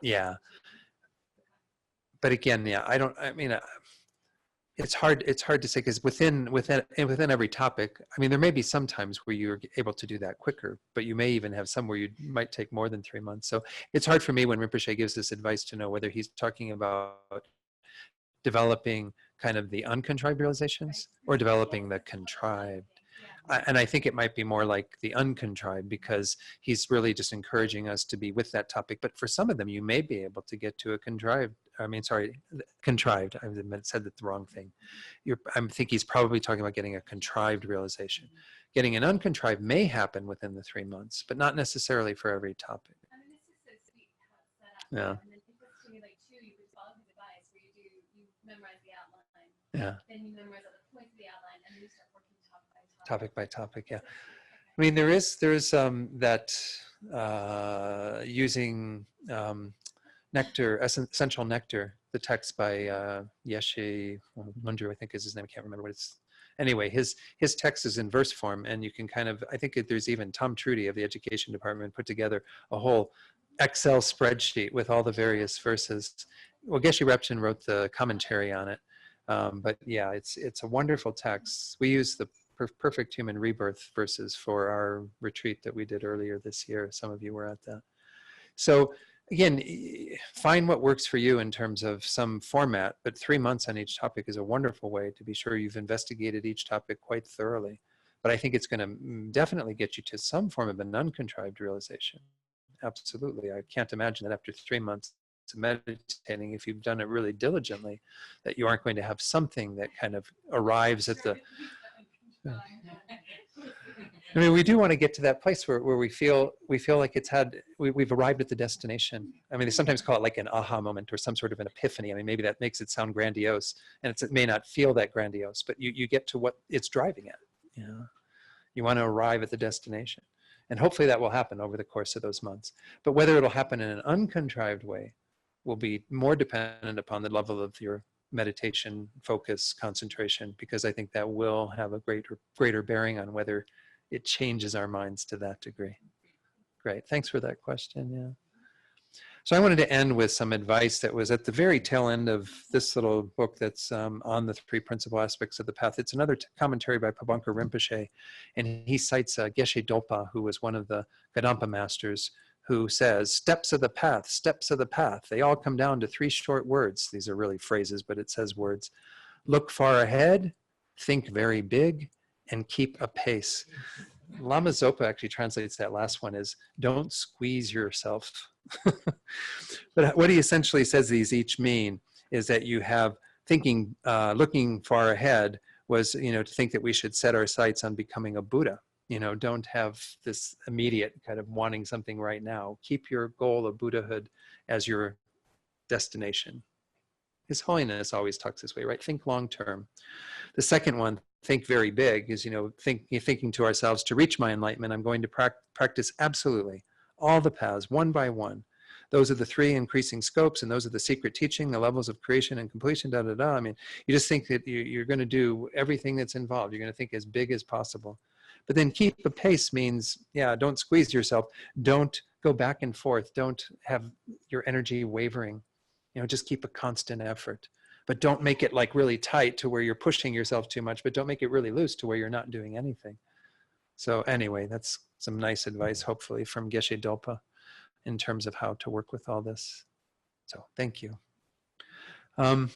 But again, it's hard to say because within every topic, there may be some times where you're able to do that quicker, but you may even have some where you might take more than 3 months. So it's hard for me when Rinpoche gives this advice to know whether he's talking about developing kind of the uncontrived realizations or developing the contrived. And I think it might be more like the uncontrived because he's really just encouraging us to be with that topic. But for some of them, you may be able to get to a contrived. I said that the wrong thing. I think he's probably talking about getting a contrived realization. Getting an uncontrived may happen within the 3 months, but not necessarily for every topic. This is so sweet how it's set up. Yeah. And then if it's to me like 2, you could follow his advice where you memorize the outline. Yeah. Then you memorize all the points of the outline, and then you start working topic by topic. Yeah. There's that using nectar, essential nectar, the text by Yeshe Mundu, I think is his name. I can't remember what it's. anyway, his text is in verse form, and you can kind of, I think there's even Tom Trudy of the education department put together a whole Excel spreadsheet with all the various verses. Well, Geshe Repton wrote the commentary on it. But yeah, it's a wonderful text. We use the Perfect Human Rebirth verses for our retreat that we did earlier this year. Some of you were at that. So again, find what works for you in terms of some format, but 3 months on each topic is a wonderful way to be sure you've investigated each topic quite thoroughly. But I think it's going to definitely get you to some form of an uncontrived realization. Absolutely. I can't imagine that after 3 months of meditating, if you've done it really diligently, that you aren't going to have something that kind of arrives at the... I mean, we do want to get to that place where we feel like we've arrived at the destination. I mean, they sometimes call it like an aha moment or some sort of an epiphany. I mean, maybe that makes it sound grandiose, and it may not feel that grandiose, but you get to what it's driving at. You know, you want to arrive at the destination, and hopefully that will happen over the course of those months. But whether it'll happen in an uncontrived way will be more dependent upon the level of your meditation, focus, concentration, because I think that will have a greater bearing on whether it changes our minds to that degree. Great, thanks for that question, yeah. So I wanted to end with some advice that was at the very tail end of this little book that's on the 3 principal aspects of the path. It's another commentary by Pabongka Rinpoche, and he cites Geshe Dolpa, who was one of the Gadampa masters, who says, steps of the path, they all come down to 3 short words. These are really phrases, but it says words. Look far ahead, think very big, and keep a pace. Lama Zopa actually translates that last one as, don't squeeze yourself. But what he essentially says these each mean is that you have thinking, looking far ahead was, to think that we should set our sights on becoming a Buddha. Don't have this immediate kind of wanting something right now. Keep your goal of Buddhahood as your destination. His Holiness always talks this way, right? Think long term. The second one, think very big, is, thinking to ourselves, to reach my enlightenment, I'm going to practice absolutely all the paths, one by one. Those are the 3 increasing scopes, and those are the secret teaching, the levels of creation and completion, da, da, da. I mean, you just think that you're going to do everything that's involved. You're going to think as big as possible. But then keep a pace means, yeah, don't squeeze yourself. Don't go back and forth. Don't have your energy wavering. Just keep a constant effort. But don't make it like really tight to where you're pushing yourself too much, but don't make it really loose to where you're not doing anything. So anyway, that's some nice advice, hopefully, from Geshe Dolpa in terms of how to work with all this. So thank you.